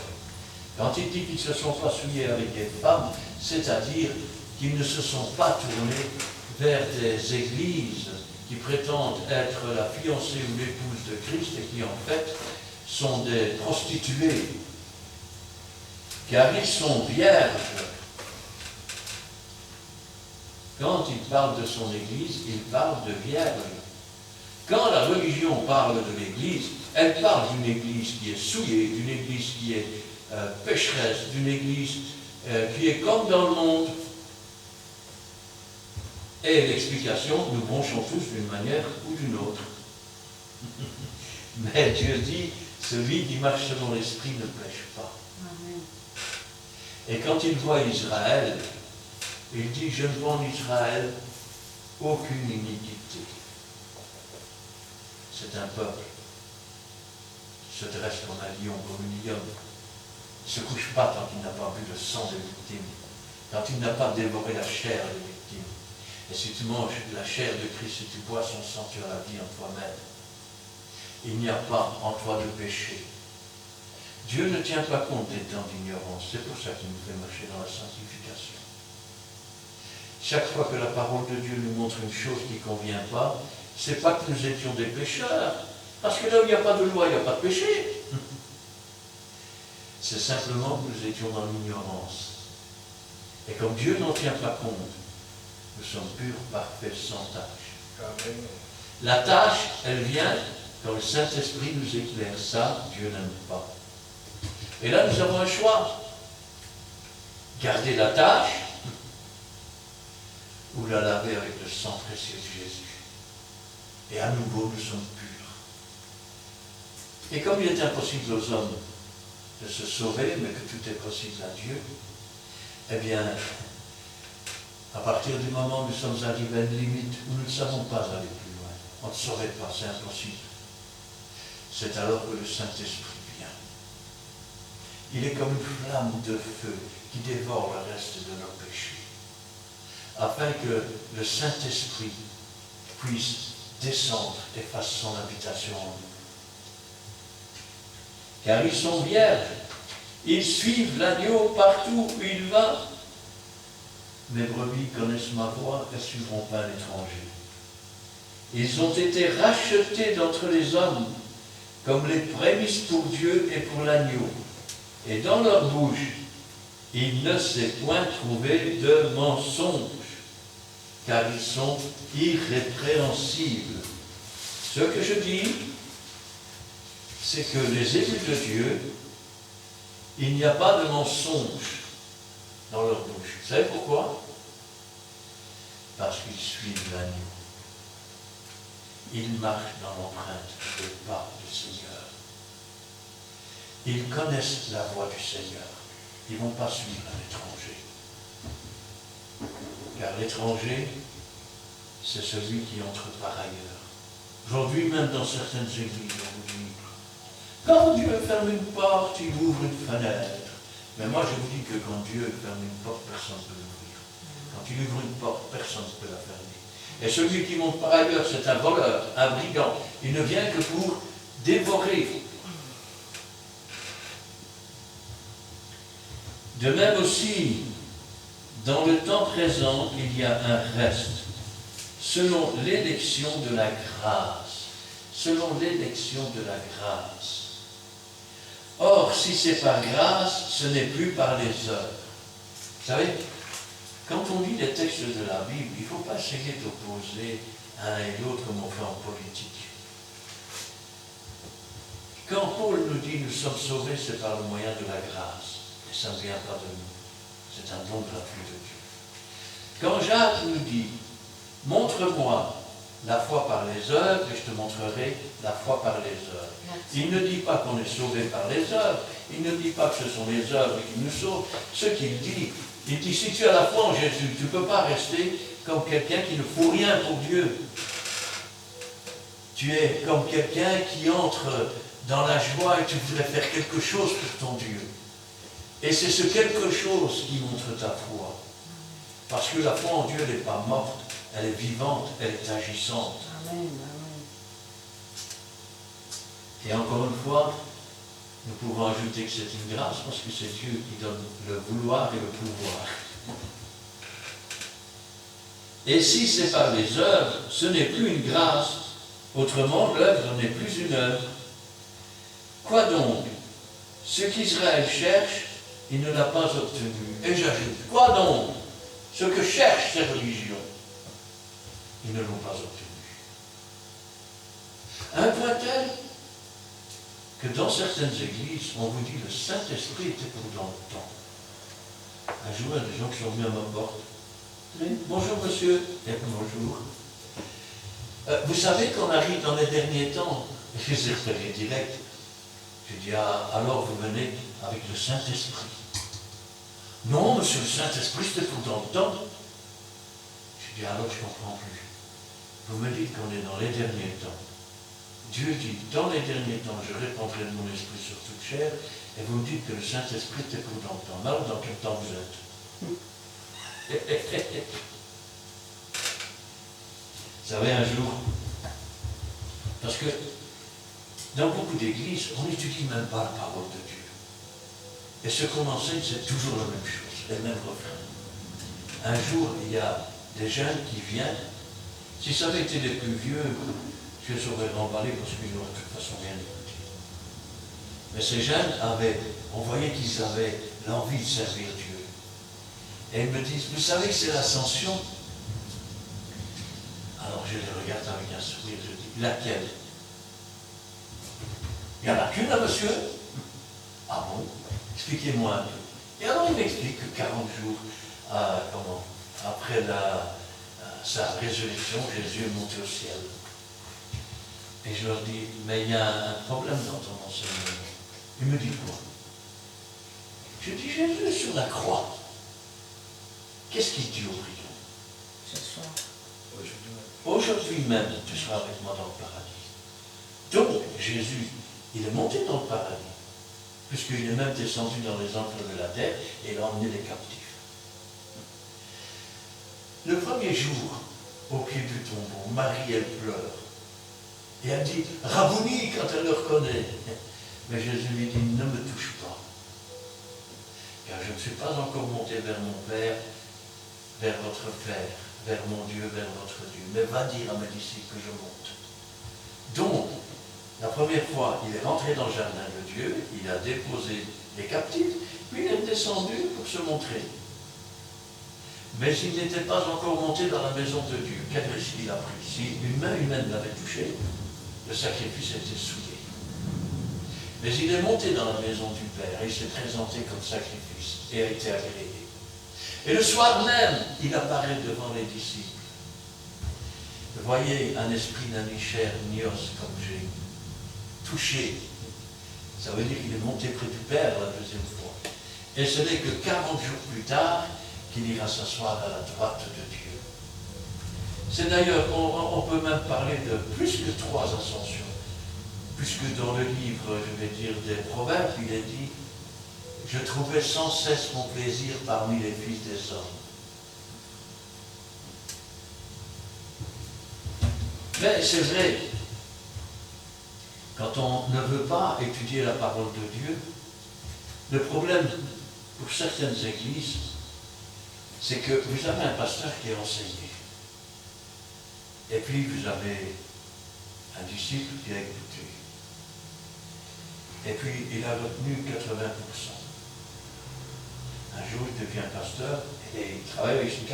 Quand il dit qu'ils ne se sont pas souillés avec des femmes, c'est-à-dire qu'ils ne se sont pas tournés vers des églises qui prétendent être la fiancée ou l'épouse de Christ et qui en fait sont des prostituées. Car ils sont vierges. Quand il parle de son Église, il parle de vierges. Quand la religion parle de l'Église, elle parle d'une Église qui est souillée, d'une Église qui est pécheresse, d'une Église qui est comme dans le monde. Et l'explication, nous bronchons tous d'une manière ou d'une autre. Mais Dieu dit, celui qui marche selon l'Esprit ne pêche pas. Amen. Et quand il voit Israël, il dit, je ne vois en Israël aucune iniquité. C'est un peuple qui se dresse comme un lion, comme une lionne. Il ne se couche pas tant qu'il n'a pas bu le sang des victimes, quand il n'a pas dévoré la chair des victimes. Et si tu manges la chair de Christ, si tu bois son sang, tu as la vie en toi-même. Il n'y a pas en toi de péché. Dieu ne tient pas compte des temps d'ignorance. C'est pour ça qu'il nous fait marcher dans la sanctification. Chaque fois que la parole de Dieu nous montre une chose qui ne convient pas, ce n'est pas que nous étions des pécheurs. Parce que là où il n'y a pas de loi, il n'y a pas de péché. C'est simplement que nous étions dans l'ignorance. Et comme Dieu n'en tient pas compte, nous sommes purs, parfaits, sans tâche. Amen. La tâche, elle vient quand le Saint-Esprit nous éclaire. Ça, Dieu n'aime pas. Et là, nous avons un choix. Garder la tâche ou la laver avec le sang précieux de Jésus. Et à nouveau, nous sommes purs. Et comme il est impossible aux hommes de se sauver, mais que tout est possible à Dieu, eh bien, à partir du moment où nous sommes arrivés à une limite où nous ne savons pas aller plus loin, on ne saurait pas, c'est impossible. C'est alors que le Saint-Esprit vient. Il est comme une flamme de feu qui dévore le reste de nos péchés, afin que le Saint-Esprit puisse descendre et fasse son habitation en nous. Car ils sont vierges, ils suivent l'agneau partout où il va. Mes brebis connaissent ma voix et ne suivront pas l'étranger. Ils ont été rachetés d'entre les hommes, comme les prémices pour Dieu et pour l'agneau. Et dans leur bouche, il ne s'est point trouvé de mensonge, car ils sont irrépréhensibles. Ce que je dis, c'est que les élus de Dieu, il n'y a pas de mensonge dans leur bouche. Vous savez pourquoi? Parce qu'ils suivent l'agneau. Ils marchent dans l'empreinte des pas du Seigneur. Ils connaissent la voie du Seigneur. Ils ne vont pas suivre un étranger. Car l'étranger, c'est celui qui entre par ailleurs. Aujourd'hui, même dans certaines églises, on vous dit, quand Dieu ferme une porte, il ouvre une fenêtre. Mais moi, je vous dis que quand Dieu ferme une porte, personne ne peut l'ouvrir. Quand il ouvre une porte, personne ne peut la fermer. Et celui qui monte par ailleurs, c'est un voleur, un brigand. Il ne vient que pour dévorer. De même aussi, dans le temps présent, il y a un reste, selon l'élection de la grâce. Selon l'élection de la grâce. Or, si c'est par grâce, ce n'est plus par les œuvres. Vous savez, quand on lit les textes de la Bible, il ne faut pas essayer d'opposer un et l'autre comme on fait en politique. Quand Paul nous dit nous sommes sauvés, c'est par le moyen de la grâce. Et ça ne vient pas de nous. C'est un don gratuit de Dieu. Quand Jacques nous dit montre-moi la foi par les œuvres, et je te montrerai la foi par les œuvres. Il ne dit pas qu'on est sauvé par les œuvres, il ne dit pas que ce sont les œuvres qui nous sauvent. Ce qu'il dit, il dit, si tu as la foi en Jésus, tu ne peux pas rester comme quelqu'un qui ne faut rien pour Dieu. Tu es comme quelqu'un qui entre dans la joie et tu voudrais faire quelque chose pour ton Dieu. Et c'est ce quelque chose qui montre ta foi. Parce que la foi en Dieu, elle n'est pas morte, elle est vivante, elle est agissante. Amen, amen. Et encore une fois, nous pouvons ajouter que c'est une grâce parce que c'est Dieu qui donne le vouloir et le pouvoir. Et si c'est par les œuvres, ce n'est plus une grâce. Autrement, l'œuvre n'est plus une œuvre. Quoi donc? Ce qu'Israël cherche, il ne l'a pas obtenu. Et j'ajoute, quoi donc? Ce que cherchent ces religions, ils ne l'ont pas obtenu. À un point tel que dans certaines églises, on vous dit le Saint-Esprit était pour dans le temps. Un jour, il y a des gens qui sont venus à ma porte. Bonjour monsieur, et bonjour. Vous savez qu'on arrive dans les derniers temps. Je les ai repérés direct. Je dis, ah, alors vous venez avec le Saint-Esprit. Non, monsieur, le Saint-Esprit, c'était pour dans le temps. Je dis, alors je ne comprends plus. Vous me dites qu'on est dans les derniers temps. Dieu dit, dans les derniers temps, je répandrai de mon esprit sur toute chair, et vous me dites que le Saint-Esprit était pour dans le temps. Alors, dans quel temps vous êtes? Vous savez, un jour, parce que dans beaucoup d'églises, on n'étudie même pas la parole de Dieu. Et ce qu'on enseigne, c'est toujours la même chose, les mêmes refrains. Un jour, il y a des jeunes qui viennent. Si ça avait été les plus vieux, je les aurais remballés parce qu'ils n'auraient de toute façon rien écouté. Mais ces jeunes on voyait qu'ils avaient l'envie de servir Dieu. Et ils me disent, vous savez que c'est l'ascension? Alors je les regarde avec un sourire, je dis, laquelle? Il n'y en a qu'une, là, monsieur? Ah bon? Expliquez-moi un peu. Et alors il m'explique que 40 jours après sa résurrection, Jésus est monté au ciel. Et je leur dis, mais il y a un problème dans ton enseignement. Il me dit quoi? Je dis, Jésus est sur la croix. Qu'est-ce qu'il dit au prions? Ce soir. Aujourd'hui même, tu seras avec moi dans le paradis. Donc, Jésus, il est monté dans le paradis, puisqu'il est même descendu dans les enfers de la terre et il a emmené les captifs. Le premier jour, au pied du tombeau, Marie, elle pleure. Et elle dit, Rabouni, quand elle le reconnaît. Mais Jésus lui dit, ne me touche pas, car je ne suis pas encore monté vers mon Père, vers votre Père, vers mon Dieu, vers votre Dieu. Mais va dire à mes disciples que je monte. Donc, la première fois, il est rentré dans le jardin de Dieu, il a déposé les captifs, puis il est descendu pour se montrer. Mais il n'était pas encore monté dans la maison de Dieu. Quel risque il a pris? Si une main humaine l'avait touché, le sacrifice était souillé. Mais il est monté dans la maison du Père et il s'est présenté comme sacrifice et a été agréé. Et le soir même, il apparaît devant les disciples. Vous voyez un esprit d'un ni chair ni os comme j'ai touché. Ça veut dire qu'il est monté près du Père la deuxième fois. Et ce n'est que 40 jours plus tard qu'il ira s'asseoir à la droite de Dieu. C'est d'ailleurs, on peut même parler de plus que 3 ascensions. Puisque dans le livre, je vais dire, des Proverbes, il est dit, je trouvais sans cesse mon plaisir parmi les fils des hommes. Mais c'est vrai, quand on ne veut pas étudier la parole de Dieu, le problème pour certaines églises, c'est que vous avez un pasteur qui est enseigné. Et puis vous avez un disciple qui a écouté. Et puis il a retenu 80%. Un jour il devient pasteur et il travaille avec ses 80%.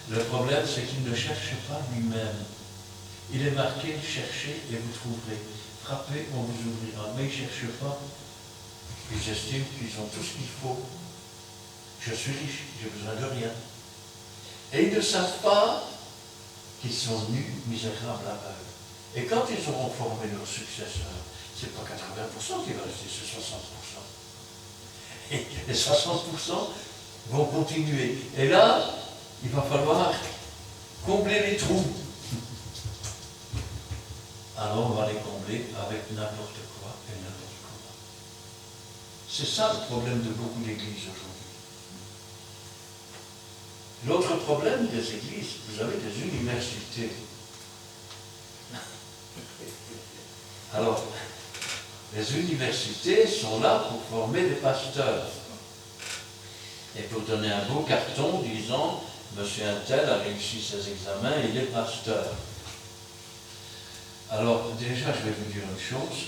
Le problème c'est qu'il ne cherche pas lui-même. Il est marqué, cherchez et vous trouverez. Frappez, on vous ouvrira. Mais ils ne cherchent pas. Ils estiment qu'ils ont tout ce qu'il faut. Je suis riche, j'ai besoin de rien. Et ils ne savent pas qu'ils sont nus, misérables, aveugles. Et quand ils auront formé leurs successeurs, c'est pas 80% qui va rester, c'est 60%. Et les 60% vont continuer. Et là, il va falloir combler les trous. Alors on va les combler avec n'importe quoi et n'importe comment. C'est ça le problème de beaucoup d'églises aujourd'hui. L'autre problème des églises, vous avez des universités. Alors, les universités sont là pour former des pasteurs. Et pour donner un beau carton disant « Monsieur Untel a réussi ses examens, il est pasteur ». Alors, déjà, je vais vous dire une chose.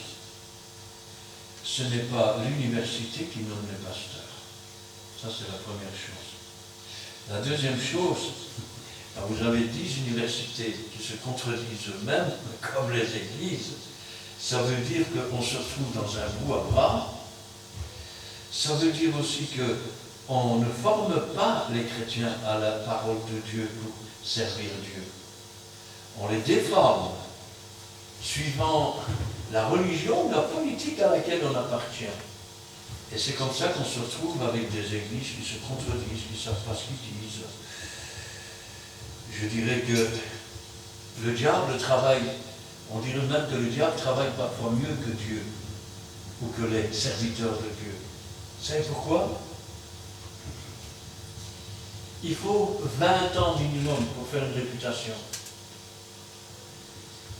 Ce n'est pas l'université qui nomme les pasteurs. Ça, c'est la première chose. La deuxième chose, vous avez 10 universités qui se contredisent eux-mêmes, comme les églises. Ça veut dire qu'on se trouve dans un bout à bras. Ça veut dire aussi qu'on ne forme pas les chrétiens à la parole de Dieu pour servir Dieu. On les déforme, suivant la religion ou la politique à laquelle on appartient. Et c'est comme ça qu'on se retrouve avec des églises qui se contredisent, qui ne savent pas ce qu'ils disent. Je dirais que le diable travaille, on dirait même que le diable travaille parfois mieux que Dieu, ou que les serviteurs de Dieu. Vous savez pourquoi? Il faut 20 ans minimum pour faire une réputation.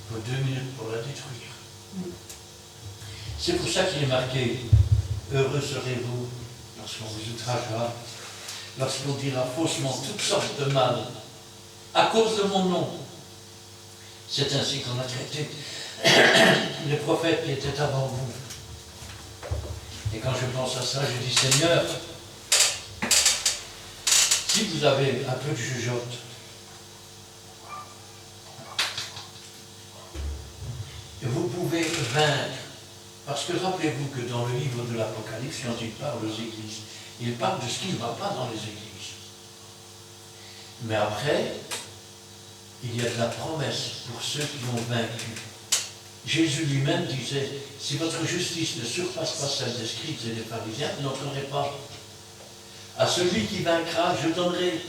Il faut 2 minutes pour la détruire. C'est pour ça qu'il est marqué « Heureux serez-vous lorsqu'on vous outragera, lorsqu'on dira faussement toutes sortes de mal, à cause de mon nom. » C'est ainsi qu'on a traité les prophètes qui étaient avant vous. Et quand je pense à ça, je dis « Seigneur, si vous avez un peu de jugeote, vous pouvez vaincre. » Parce que rappelez-vous que dans le livre de l'Apocalypse, quand il parle aux églises, il parle de ce qui ne va pas dans les églises. Mais après, il y a de la promesse pour ceux qui ont vaincu. Jésus lui-même disait, si votre justice ne surpasse pas celle des scribes et des pharisiens, vous n'entrerez pas. À celui qui vaincra, je donnerai.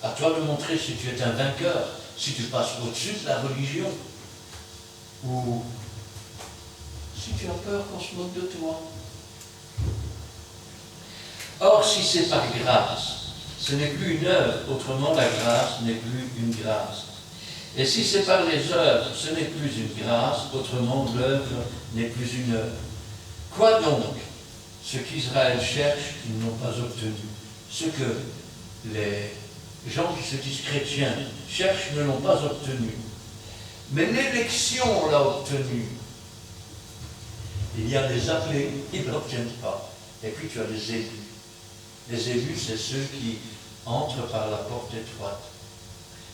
À toi de montrer si tu es un vainqueur, si tu passes au-dessus de la religion, ou si tu as peur qu'on se moque de toi. Or, si c'est par grâce, ce n'est plus une œuvre, autrement la grâce n'est plus une grâce. Et si c'est par les œuvres, ce n'est plus une grâce, autrement l'œuvre n'est plus une œuvre. Quoi donc? Ce qu'Israël cherche, ils n'ont pas obtenu. Ce que les gens qui se disent chrétiens cherchent ne l'ont pas obtenu. Mais l'élection l'a obtenu. Il y a des appelés, ils ne l'obtiennent pas. Et puis tu as des élus. Les élus, c'est ceux qui entrent par la porte étroite.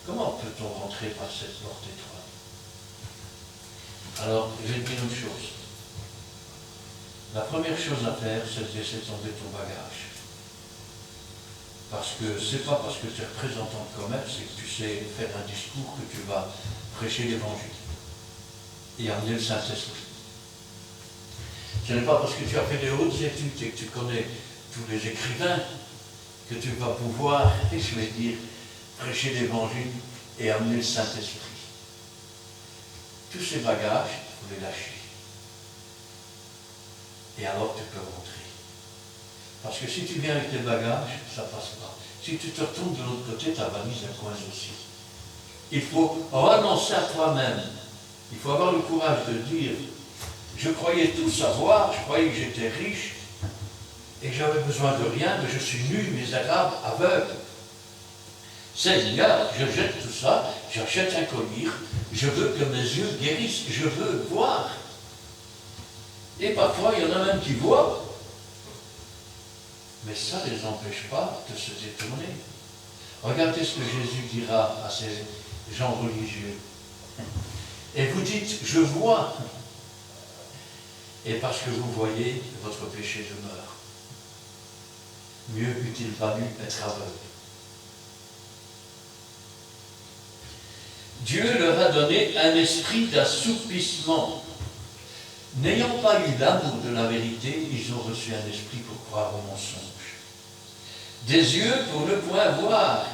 Comment peut-on rentrer par cette porte étroite? Alors, je vais te dire une chose. La première chose à faire, c'est de laisser tomber ton bagage. Parce que c'est pas parce que tu es représentant de commerce et que tu sais faire un discours que tu vas prêcher l'évangile et amener le Saint-Esprit. Ce n'est pas parce que tu as fait des hautes études et que tu connais tous les écrivains que tu vas pouvoir, je vais dire, prêcher l'évangile et amener le Saint-Esprit. Tous ces bagages, il faut les lâcher. Et alors tu peux rentrer. Parce que si tu viens avec tes bagages, ça ne passe pas. Si tu te retournes de l'autre côté, ta valise elle coince aussi. Il faut renoncer à toi-même. Il faut avoir le courage de dire, je croyais tout savoir, je croyais que j'étais riche, et que j'avais besoin de rien, mais je suis nu, misérable, aveugle. Seigneur, je jette tout ça, j'achète un collier, je veux que mes yeux guérissent, je veux voir. Et parfois, il y en a même qui voient. Mais ça ne les empêche pas de se détourner. Regardez ce que Jésus dira à ces gens religieux. Et vous dites, je vois. Et parce que vous voyez, votre péché demeure. Mieux eût-il valu être aveugle. Dieu leur a donné un esprit d'assoupissement. N'ayant pas eu l'amour de la vérité, ils ont reçu un esprit pour croire au mensonge. Des yeux pour ne point voir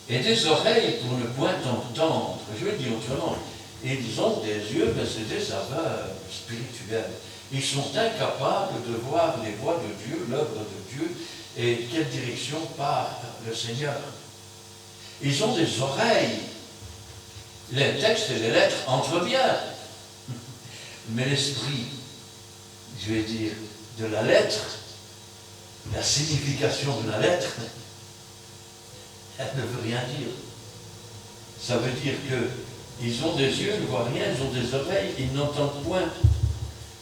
et des oreilles pour ne point entendre. Je vais dire autrement, ils ont des yeux, mais c'est des aveugles spirituels. Ils sont incapables de voir les voies de Dieu, l'œuvre de Dieu, et quelle direction part le Seigneur. Ils ont des oreilles. Les textes et les lettres entrent bien. Mais l'esprit, je vais dire, de la lettre, la signification de la lettre, elle ne veut rien dire. Ça veut dire qu'ils ont des yeux, ils ne voient rien, ils ont des oreilles, ils n'entendent point.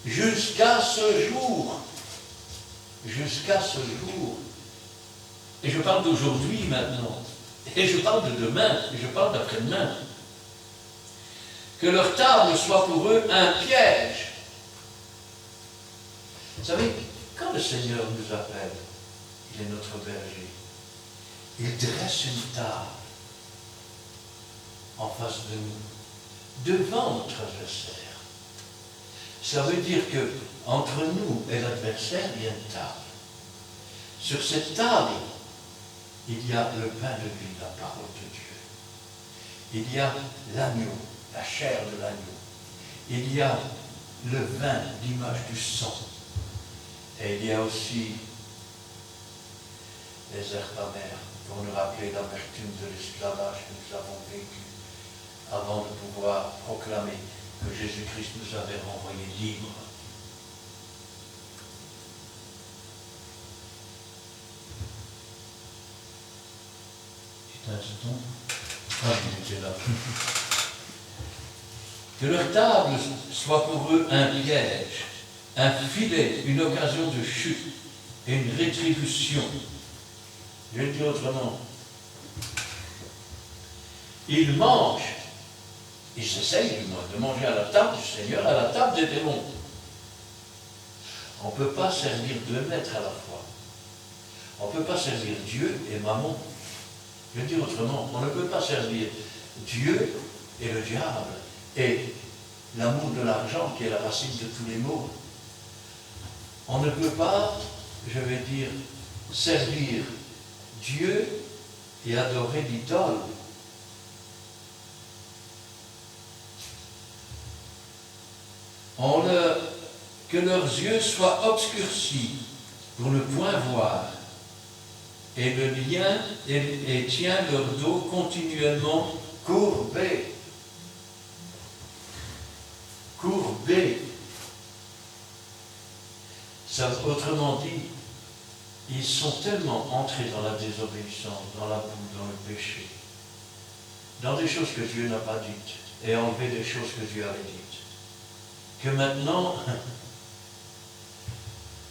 Jusqu'à ce jour. Jusqu'à ce jour. Et je parle d'aujourd'hui maintenant. Et je parle de demain. Et je parle d'après-demain. Que leur table soit pour eux un piège. Vous savez, quand le Seigneur nous appelle, il est notre berger, il dresse une table en face de nous, devant notre adversaire. Ça veut dire que entre nous et l'adversaire, il y a une table. Sur cette table, il y a le pain de vie, la parole de Dieu. Il y a l'agneau, la chair de l'agneau. Il y a le vin, l'image du sang. Et il y a aussi les herbes amères pour nous rappeler l'amertume de l'esclavage que nous avons vécu avant de pouvoir proclamer que Jésus-Christ nous avait renvoyés libres. Petit instant. Ah, il était là. Que leur table soit pour eux un piège, un filet, une occasion de chute et une rétribution. Je vais le dire autrement. Ils mangent, ils essayent du moins de manger à la table du Seigneur, à la table des démons. On ne peut pas servir deux maîtres à la fois. On ne peut pas servir Dieu et Mammon. Je vais dire autrement, on ne peut pas servir Dieu et le diable et l'amour de l'argent qui est la racine de tous les maux. On ne peut pas, je vais dire, servir Dieu et adorer l'idole. Que leurs yeux soient obscurcis pour ne point voir, et le lien et tient leur dos continuellement courbé. Courbé. Ça, autrement dit, ils sont tellement entrés dans la désobéissance, dans la boue, dans le péché, dans des choses que Dieu n'a pas dites, et enlevé des choses que Dieu avait dites, que maintenant,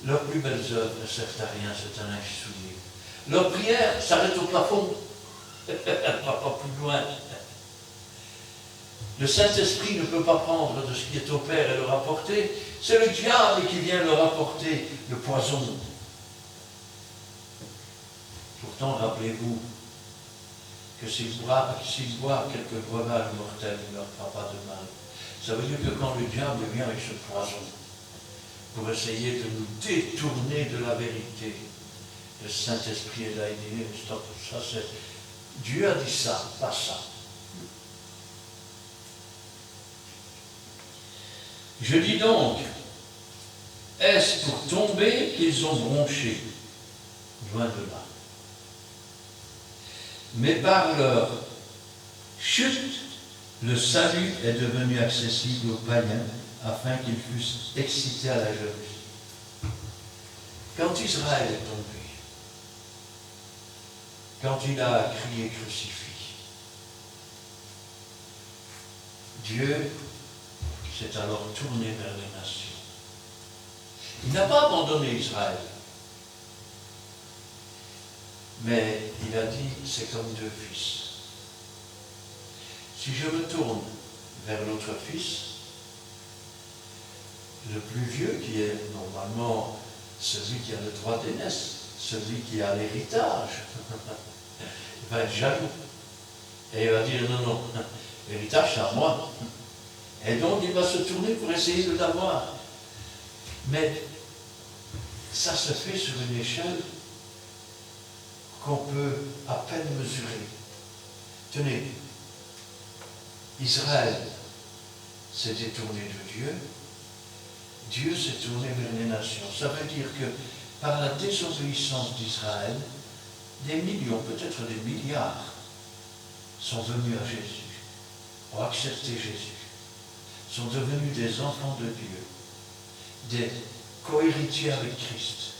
leurs plus belles œuvres ne servent à rien, c'est un linge souillé. Leur prière s'arrête au plafond, elle ne va pas plus loin. Le Saint-Esprit ne peut pas prendre de ce qui est au Père et le rapporter. C'est le diable qui vient leur apporter le poison. Pourtant, rappelez-vous que s'il boit quelques breuvages mortels, il ne leur fera pas de mal. Ça veut dire que quand le diable vient avec ce poison, pour essayer de nous détourner de la vérité, le Saint-Esprit est là, il dit, stop, ça c'est... Dieu a dit ça, pas ça. Je dis donc, est-ce pour tomber qu'ils ont bronché? Loin de là. Mais par leur chute, le salut est devenu accessible aux païens afin qu'ils fussent excités à la jalousie. Quand Israël est tombé, quand il a crié crucifix, Dieu s'est alors tourné vers les nations. Il n'a pas abandonné Israël. Mais il a dit, c'est comme deux fils. Si je me tourne vers l'autre fils, le plus vieux, qui est normalement celui qui a le droit d'aînesse, celui qui a l'héritage, il va être jaloux. Et il va dire, non, L'héritage, c'est à moi. Et donc, il va se tourner pour essayer de l'avoir. Mais ça se fait sur une échelle qu'on peut à peine mesurer. Tenez, Israël s'est détourné de Dieu, Dieu s'est tourné vers les nations. Ça veut dire que par la désobéissance d'Israël, des millions, peut-être des milliards, sont venus à Jésus, ont accepté Jésus, sont devenus des enfants de Dieu, des co-héritiers avec Christ.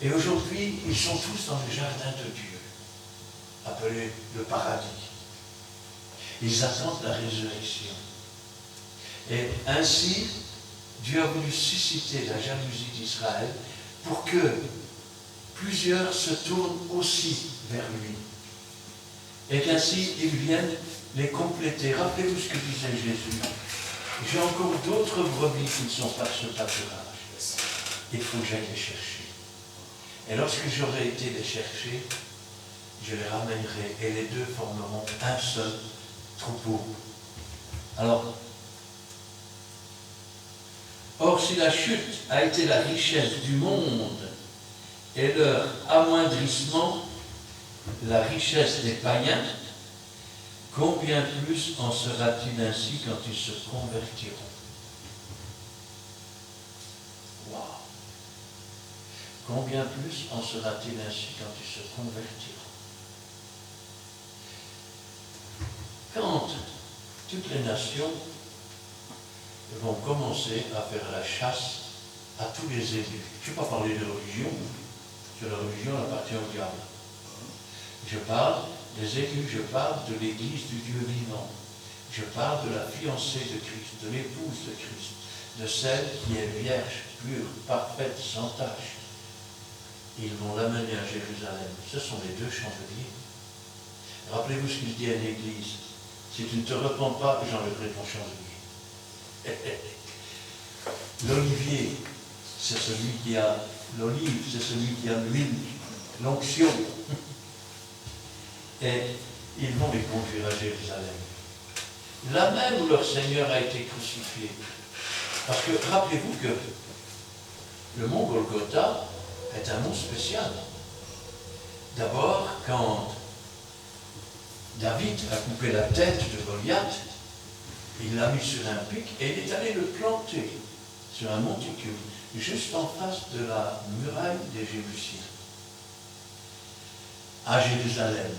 Et aujourd'hui, ils sont tous dans le jardin de Dieu, appelé le paradis. Ils attendent la résurrection. Et ainsi, Dieu a voulu susciter la jalousie d'Israël pour que plusieurs se tournent aussi vers lui. Et qu'ainsi, ils viennent les compléter. Rappelez-vous ce que disait Jésus. J'ai encore d'autres brebis qui ne sont pas sur ce pâturage. Il faut que j'aille les chercher. Et lorsque j'aurai été les chercher, je les ramènerai et les deux formeront un seul troupeau. Alors, or si la chute a été la richesse du monde et leur amoindrissement, la richesse des païens, combien plus en sera-t-il ainsi quand ils se convertiront? Waouh! Combien plus en sera-t-il ainsi quand ils se convertiront? Quand toutes les nations vont commencer à faire la chasse à tous les élus. Je ne vais pas parler de religion, parce que la religion appartient au diable. Je parle des élus, je parle de l'Église du Dieu vivant. Je parle de la fiancée de Christ, de l'épouse de Christ, de celle qui est vierge, pure, parfaite, sans tache. Ils vont l'amener à Jérusalem. Ce sont les deux chandeliers. Rappelez-vous ce qu'il dit à l'Église. Si tu ne te repens pas, j'enlèverai ton chandelier. L'olivier, c'est celui qui a l'olive, c'est celui qui a l'huile, l'onction. Et ils vont les conduire à Jérusalem. Là même où leur Seigneur a été crucifié. Parce que rappelez-vous que le mont Golgotha est un mont spécial. D'abord, quand David a coupé la tête de Goliath, il l'a mis sur un pic et il est allé le planter sur un monticule, juste en face de la muraille des Jébusiens, à Jérusalem.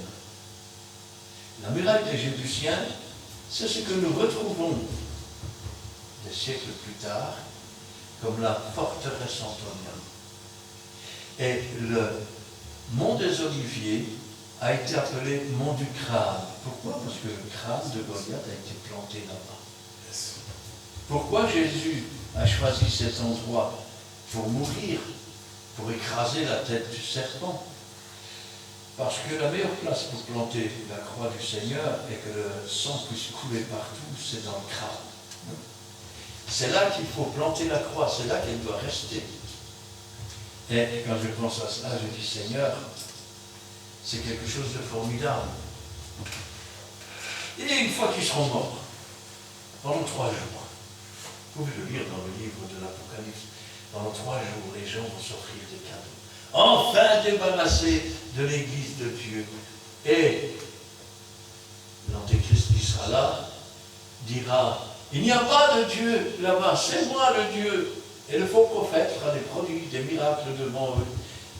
La muraille des Jébusiens, c'est ce que nous retrouvons des siècles plus tard comme la forteresse Antonia. Et le mont des Oliviers a été appelé mont du crâne. Pourquoi? Parce que le crâne de Goliath a été planté là-bas. Pourquoi Jésus a choisi cet endroit pour mourir, pour écraser la tête du serpent? Parce que la meilleure place pour planter la croix du Seigneur et que le sang puisse couler partout, c'est dans le crâne. C'est là qu'il faut planter la croix, c'est là qu'elle doit rester. Et quand je pense à cela, je dis, Seigneur, c'est quelque chose de formidable. Et une fois qu'ils seront morts, pendant 3 jours, vous pouvez le lire dans le livre de l'Apocalypse, pendant 3 jours, les gens vont s'offrir des cadeaux. Enfin débarrassés de l'Église de Dieu. Et l'Antéchrist qui sera là dira, il n'y a pas de Dieu là-bas, c'est moi le Dieu. Et le faux prophète fera des prodiges, des miracles devant eux,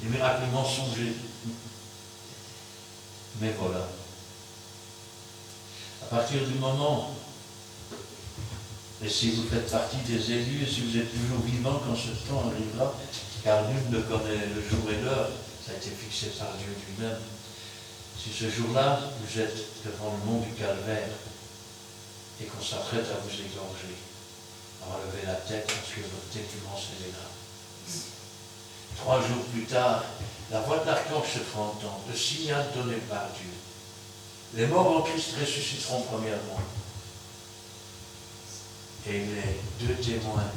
des miracles mensongers. Mais voilà. À partir du moment, et si vous faites partie des élus, et si vous êtes toujours vivant quand ce temps arrivera, car nul ne connaît le jour et l'heure, ça a été fixé par Dieu lui-même. Si ce jour-là, vous êtes devant le mont du Calvaire, et qu'on s'apprête à vous égorger, à relever la tête parce que votre délivrance est là. 3 jours plus tard, la voix de l'archange se fera entendre, le signal donné par Dieu. Les morts en Christ ressusciteront premièrement. Et les 2 témoins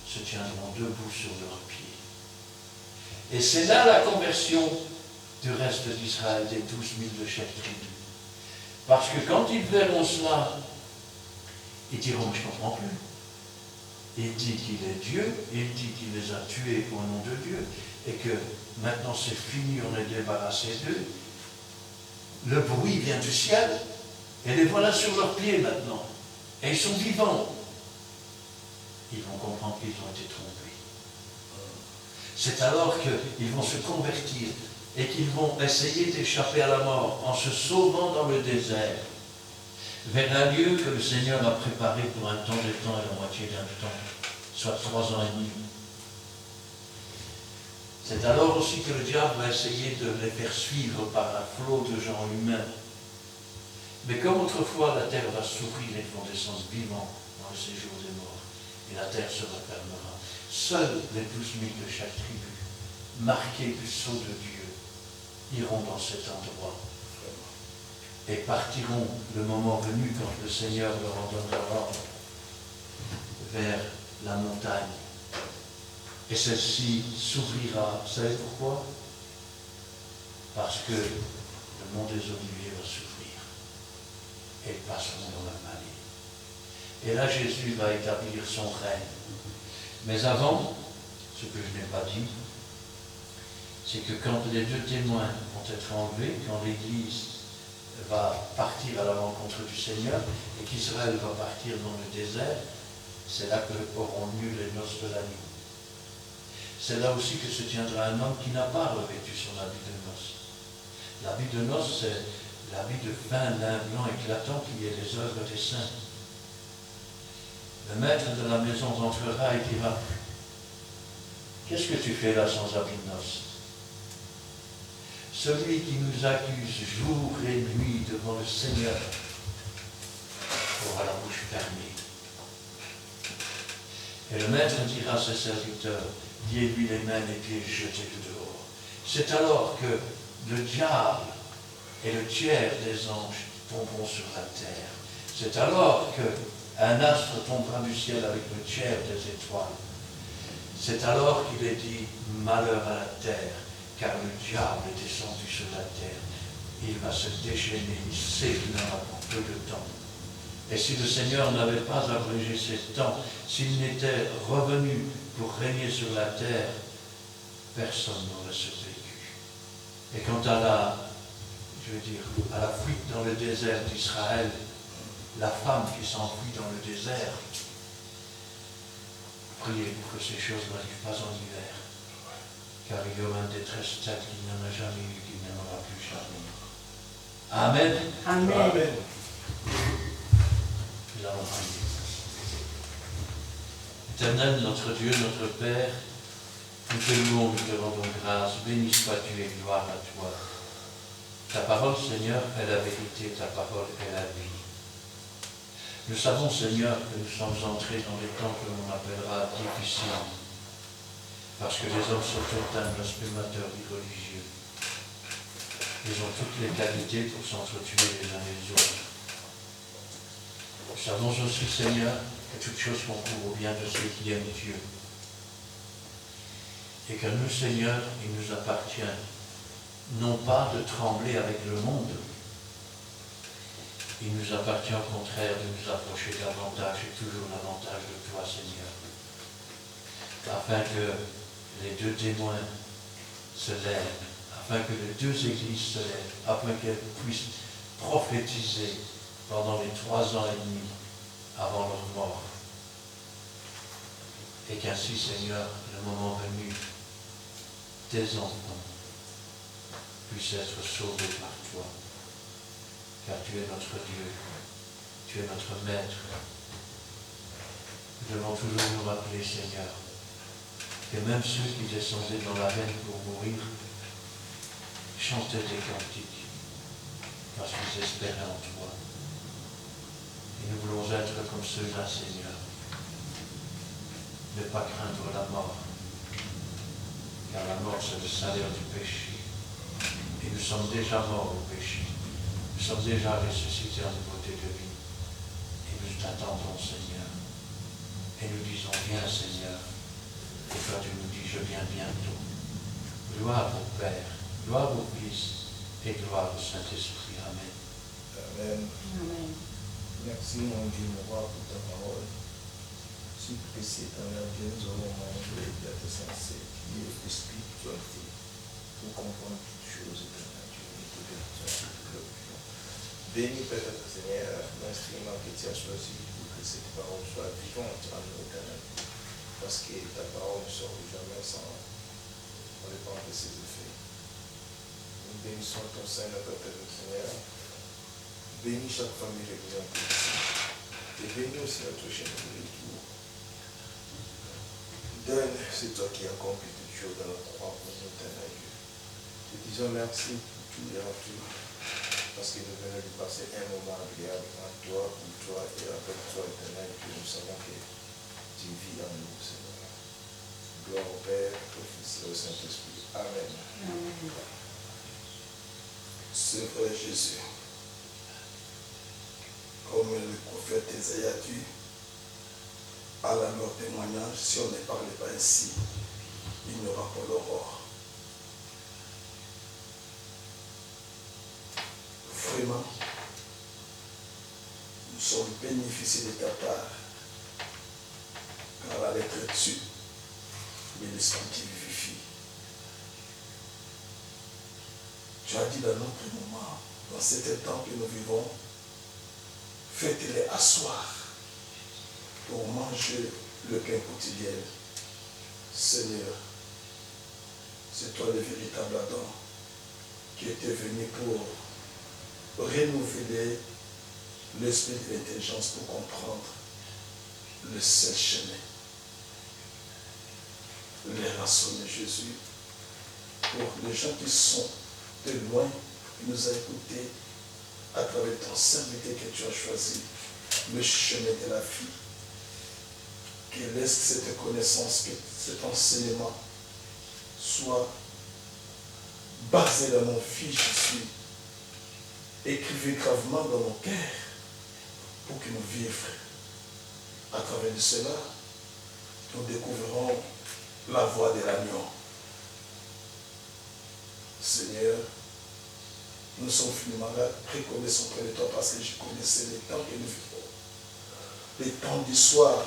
se tiendront debout sur leurs pieds. Et c'est là la conversion du reste d'Israël, des 12 000 de chaque tribu. Parce que quand ils verront cela, ils diront, mais je ne comprends plus. Il dit qu'il est Dieu, il dit qu'il les a tués au nom de Dieu, et que maintenant c'est fini, on est débarrassé d'eux. Le bruit vient du ciel, et les voilà sur leurs pieds maintenant. Et ils sont vivants. Ils vont comprendre qu'ils ont été trompés. C'est alors qu'ils vont se convertir et qu'ils vont essayer d'échapper à la mort en se sauvant dans le désert, vers un lieu que le Seigneur a préparé pour un temps et la moitié d'un temps, soit 3 ans et demi. C'est alors aussi que le diable va essayer de les faire suivre par un flot de gens humains. Mais comme autrefois la terre va s'ouvrir et ils vont descendre vivants dans le séjour des morts, et la terre se refermera. Seuls les 12 000 de chaque tribu, marqués du sceau de Dieu, iront dans cet endroit et partiront le moment venu quand le Seigneur leur en donnera l'ordre vers la montagne. Et celle-ci s'ouvrira. Vous savez pourquoi? Parce que le mont des Oliviers va s'ouvrir et ils passeront dans la vallée. Et là, Jésus va établir son règne. Mais avant, ce que je n'ai pas dit, c'est que quand les 2 témoins vont être enlevés, quand l'Église va partir à la rencontre du Seigneur et qu'Israël va partir dans le désert, c'est là que auront lieu les noces de l'agneau. C'est là aussi que se tiendra un homme qui n'a pas revêtu son habit de noces. L'habit de noces, c'est l'habit de fin lin blanc éclatant qui est les œuvres des saints. Le maître de la maison entrera et dira, « Qu'est-ce que tu fais là sans habit de noces ?» Celui qui nous accuse jour et nuit devant le Seigneur aura la bouche fermée. Et le maître dira à ses serviteurs, « Liez-lui les mains et les pieds, jetez-le dehors. » C'est alors que le diable et le tiers des anges tomberont sur la terre. C'est alors qu'un astre tombera du ciel avec le tiers des étoiles. C'est alors qu'il est dit « Malheur à la terre », car le diable est descendu sur la terre. Il va se déchaîner, il sait qu'il n'aura pour peu de temps. Et si le Seigneur n'avait pas abrégé ces temps, s'il n'était revenu pour régner sur la terre, personne n'aurait survécu. Et quant à la fuite dans le désert d'Israël, la femme qui s'enfuit dans le désert, priez pour que ces choses n'arrivent pas en hiver, car il y aura une détresse telle qu'il n'y en a jamais eu, qu'il n'y en aura plus jamais. Amen. Amen. Amen. Nous allons prier. Éternel, notre Dieu, notre Père, nous te louons, nous te rendons grâce, béni sois-tu et gloire à toi. Ta parole, Seigneur, est la vérité, ta parole est la vie. Nous savons, Seigneur, que nous sommes entrés dans les temps que l'on appellera difficiles, parce que les hommes sont autant blasphémateurs et religieux. Ils ont toutes les qualités pour s'entretuer les uns les autres. Nous savons aussi, Seigneur, que toutes choses concourent au bien de ceux qui aiment Dieu. Et que nous, Seigneur, il nous appartient non pas de trembler avec le monde, il nous appartient au contraire de nous approcher davantage et toujours davantage de toi, Seigneur, afin que les 2 témoins se lèvent, afin que les 2 églises se lèvent, afin qu'elles puissent prophétiser pendant les 3 ans et demi avant leur mort. Et qu'ainsi, Seigneur, le moment venu, tes enfants puissent être sauvés par toi. Car tu es notre Dieu, tu es notre Maître. Nous devons toujours nous rappeler, Seigneur, que même ceux qui descendaient dans l'arène pour mourir chantaient des cantiques parce qu'ils espéraient en toi. Et nous voulons être comme ceux-là, Seigneur. Ne pas craindre la mort, car la mort c'est le salaire du péché. Et nous sommes déjà morts au péché. Nous sommes déjà ressuscités en nouveauté de vie. Et nous t'attendons, Seigneur. Et nous disons, viens, Seigneur. Et toi, tu nous dis, je viens bientôt. Gloire au Père, gloire au Fils et gloire au Saint-Esprit. Amen. Amen. Amen. Merci mon Dieu, mon roi, pour ta parole. Si précis éternel Dieu, nous avons mangé d'être sensé, qui est l'esprit spiritualité, pour comprendre toutes choses éternel Dieu. Nous te bénissons, nous te glorifions. Bénis peut-être Seigneur l'instrument que tu as choisi pour que cette parole soit vivante en nous éternel. Parce que ta parole ne sort jamais sans répandre ses effets. Nous bénissons ton Seigneur, notre Seigneur. Bénis chaque famille représentée ici. Et bénis aussi notre chaîne de retour. Donne, c'est toi qui accomplis toutes choses dans notre croix pour nous, éternel Dieu. Te disons merci pour tout et en tout. Parce que nous venons de passer un moment agréable en toi, pour toi et avec toi, éternel Dieu. Nous savons que tu vis en nous, Seigneur. Gloire au Père, au Fils et au Saint-Esprit. Amen. Amen. C'est vrai, Jésus. Comme le prophète Isaïe a dit, à la leur témoignage, si on ne parlait pas ainsi, il n'y aura pas l'aurore. Vraiment, nous sommes bénéficiés de ta part, car la lettre tue, mais l'esprit qui vivifie. Tu as dit dans notre moment, dans cet temps que nous vivons, faites-les asseoir pour manger le pain quotidien. Seigneur, c'est toi le véritable Adam qui était venu pour renouveler l'esprit de l'intelligence pour comprendre le seul chemin. Les rassonner Jésus pour les gens qui sont de loin, qui nous ont écoutés à travers ton serviteur que tu as choisi, le chemin de la vie. Que laisse cette connaissance, que cet enseignement soit basé dans mon fils Jésus. Écrivez gravement dans nos cœurs pour que nous vivions. À travers de cela, nous découvrirons la voie de l'agneau. Seigneur, nous sommes finiment reconnaissants auprès de toi parce que je connaissais les temps que nous vivons. Les temps du soir.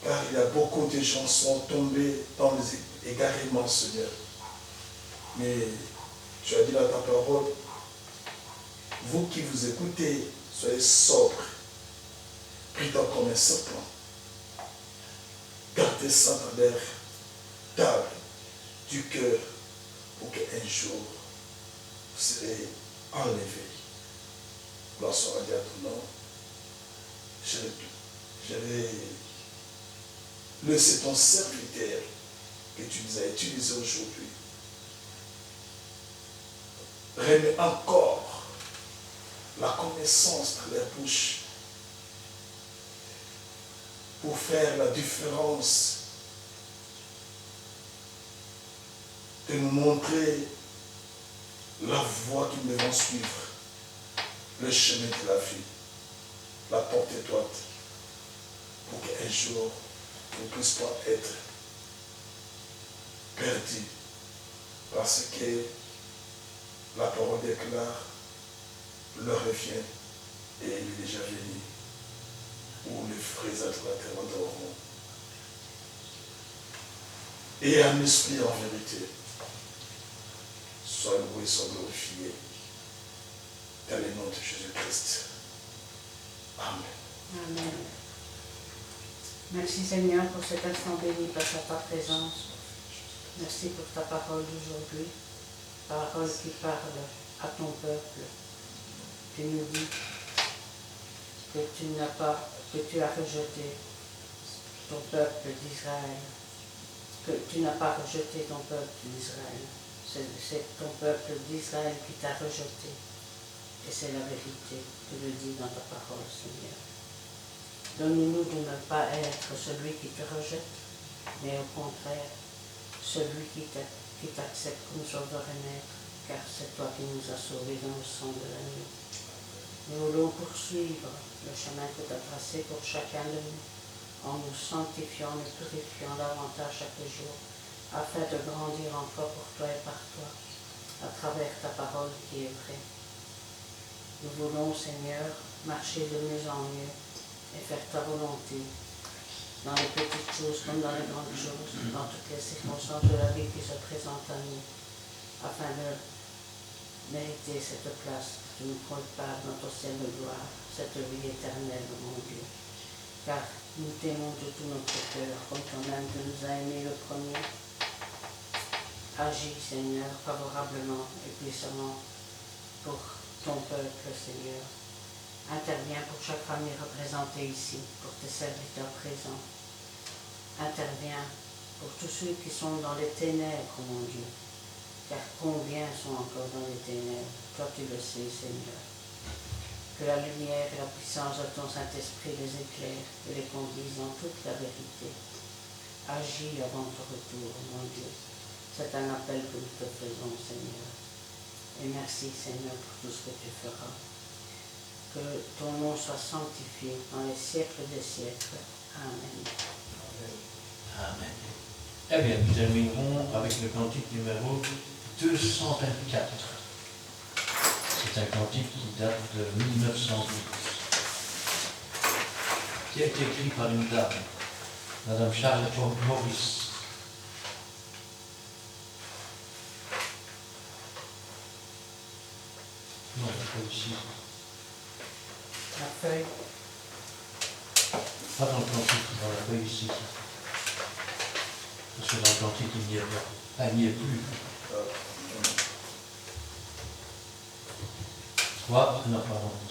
Car il y a beaucoup de gens qui sont tombés dans les égarements, Seigneur. Mais tu as dit dans ta parole, vous qui vous écoutez, soyez sobres, prudents comme un serpent. Gardez ça dans l'air table du cœur pour qu'un jour vous serez enlevés. Gloire soit à ton nom. Je vais laisser ton serviteur que tu nous as utilisé aujourd'hui. Remets encore la connaissance dans leur bouche pour faire la différence, de nous montrer la voie que nous devons suivre, le chemin de la vie, la porte étroite, pour qu'un jour nous ne puissions pas être perdus, parce que la parole déclare, l'heure vient et il est déjà venu, où les frères adoreront. Et un esprit en vérité, soit loué, soit glorifié, dans le nom de Jésus-Christ. Amen. Amen. Merci Seigneur pour cet instant béni par ta présence. Merci pour ta parole d'aujourd'hui. Parole qui parle à ton peuple. Tu nous dis que tu as rejeté ton peuple d'Israël. Que tu n'as pas rejeté ton peuple d'Israël. C'est ton peuple d'Israël qui t'a rejeté. Et c'est la vérité, tu le dis dans ta parole, Seigneur. Donne-nous de ne pas être celui qui te rejette, mais au contraire, celui qui t'accepte comme sauveur et maître, car c'est toi qui nous as sauvés dans le sang de l'agneau. Nous voulons poursuivre le chemin que tu as tracé pour chacun de nous, en nous sanctifiant, nous purifiant davantage chaque jour, afin de grandir en foi pour toi et par toi, à travers ta parole qui est vraie. Nous voulons, Seigneur, marcher de mieux en mieux et faire ta volonté dans les petites choses comme dans les grandes choses, dans toutes les circonstances de la vie qui se présentent à nous, afin de mériter cette place que tu nous prépares dans ton ciel de gloire, cette vie éternelle, mon Dieu. Car nous t'aimons de tout notre cœur, comme toi-même tu nous as aimés le premier. Agis, Seigneur, favorablement et puissamment pour ton peuple, Seigneur. Interviens pour chaque famille représentée ici, pour tes serviteurs présents. Interviens pour tous ceux qui sont dans les ténèbres, mon Dieu. Car combien sont encore dans les ténèbres? Toi, tu le sais, Seigneur. Que la lumière et la puissance de ton Saint-Esprit les éclairent et les conduisent dans toute la vérité. Agis avant ton retour, mon Dieu. C'est un appel que nous te faisons, Seigneur. Et merci, Seigneur, pour tout ce que tu feras. Que ton nom soit sanctifié dans les siècles des siècles. Amen. Amen. Eh bien, nous terminerons avec le cantique numéro 224. C'est un cantique qui date de 1912, qui a été écrit par une dame, Madame Charlotte Maurice. Non, pas ici. La feuille. Pas dans le cantique, dans la feuille ici. Parce que dans le cantique, il n'y est pas. Ah, il n'y est plus.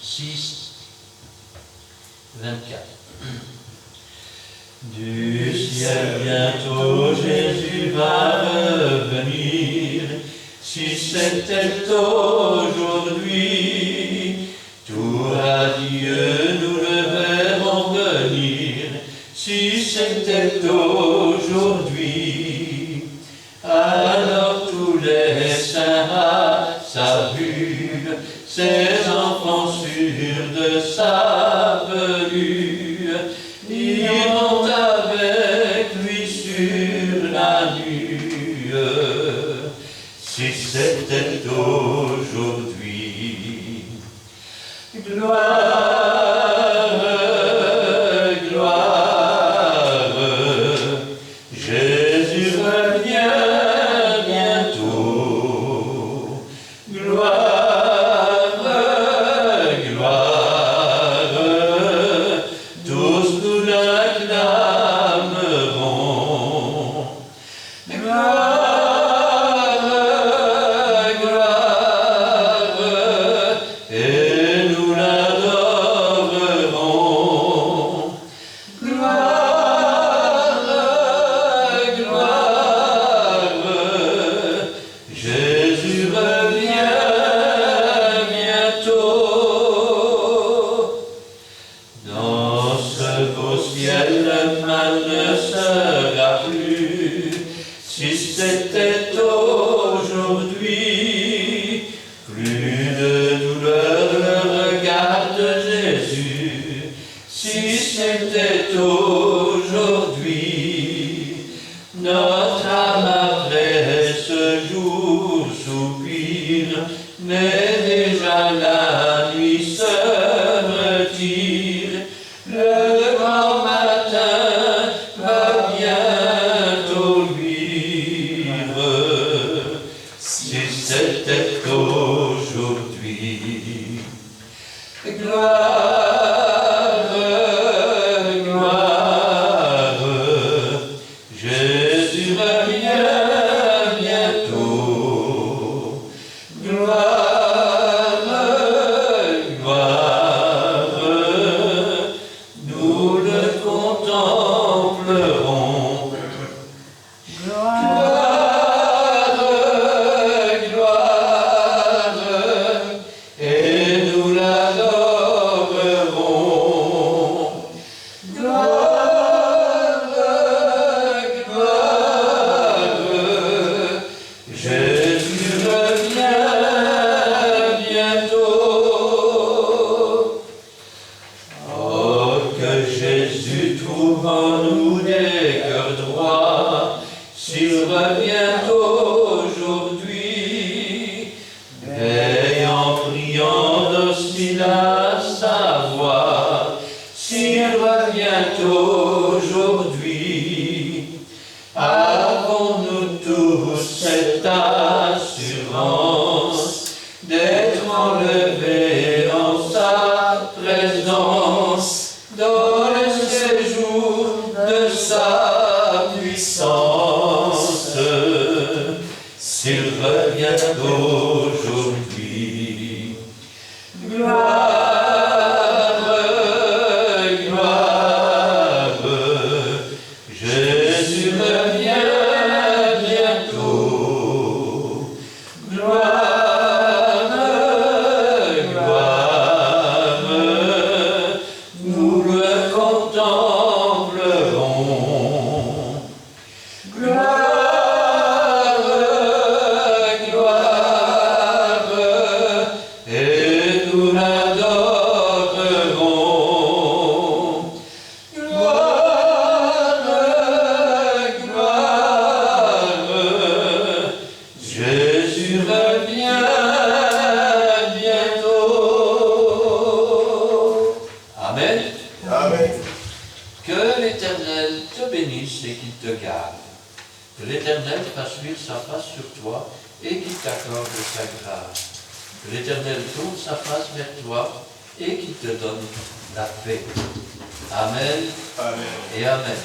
6, 24. Du ciel bientôt Jésus va revenir, si c'était aujourd'hui, tour à Dieu nous le verrons venir, si c'était aujourd'hui, alors tous les saints à sa vue, ses enfants sûrs de sa venue, iront avec lui sur la nue, si c'était aujourd'hui. Gloire, gloire, Jésus revient bientôt. Gloire, gloire, tous nous l'acclamerons. Gloire, gloire, et nous l'adorerons. Gloire, gloire, Jésus revient bientôt. Dans ce beau ciel, le mal ne sera plus, si c'était aujourd'hui. Plus de douleur le regard de Jésus, si c'était aujourd'hui. Notre âme après ce jour soupire, mais déjà la nuit se retire. Le grand matin va bientôt luire, si c'était aujourd'hui. Gloire, gloire, Jésus revient bientôt. Gloire, gloire, nous le contemplerons. Gloire, gloire, et nous l'adorerons. l'assurance d'être enlevé en sa présence dans le séjour de sa puissance. S'il revient aujourd'hui, gloire, gloire, Jésus revient bientôt. Gloire, gloire, nous le contemplerons. Gloire, gloire, et nous l'adorerons. Gloire, gloire, Jésus revient bientôt. Amen. Amen. Que l'Éternel te bénisse et qu'il te garde. Que l'Éternel fasse luire sa face sur toi et qu'il t'accorde sa grâce. Que l'Éternel tourne sa face vers toi et qu'il te donne la paix. Amen Amen. et Amen.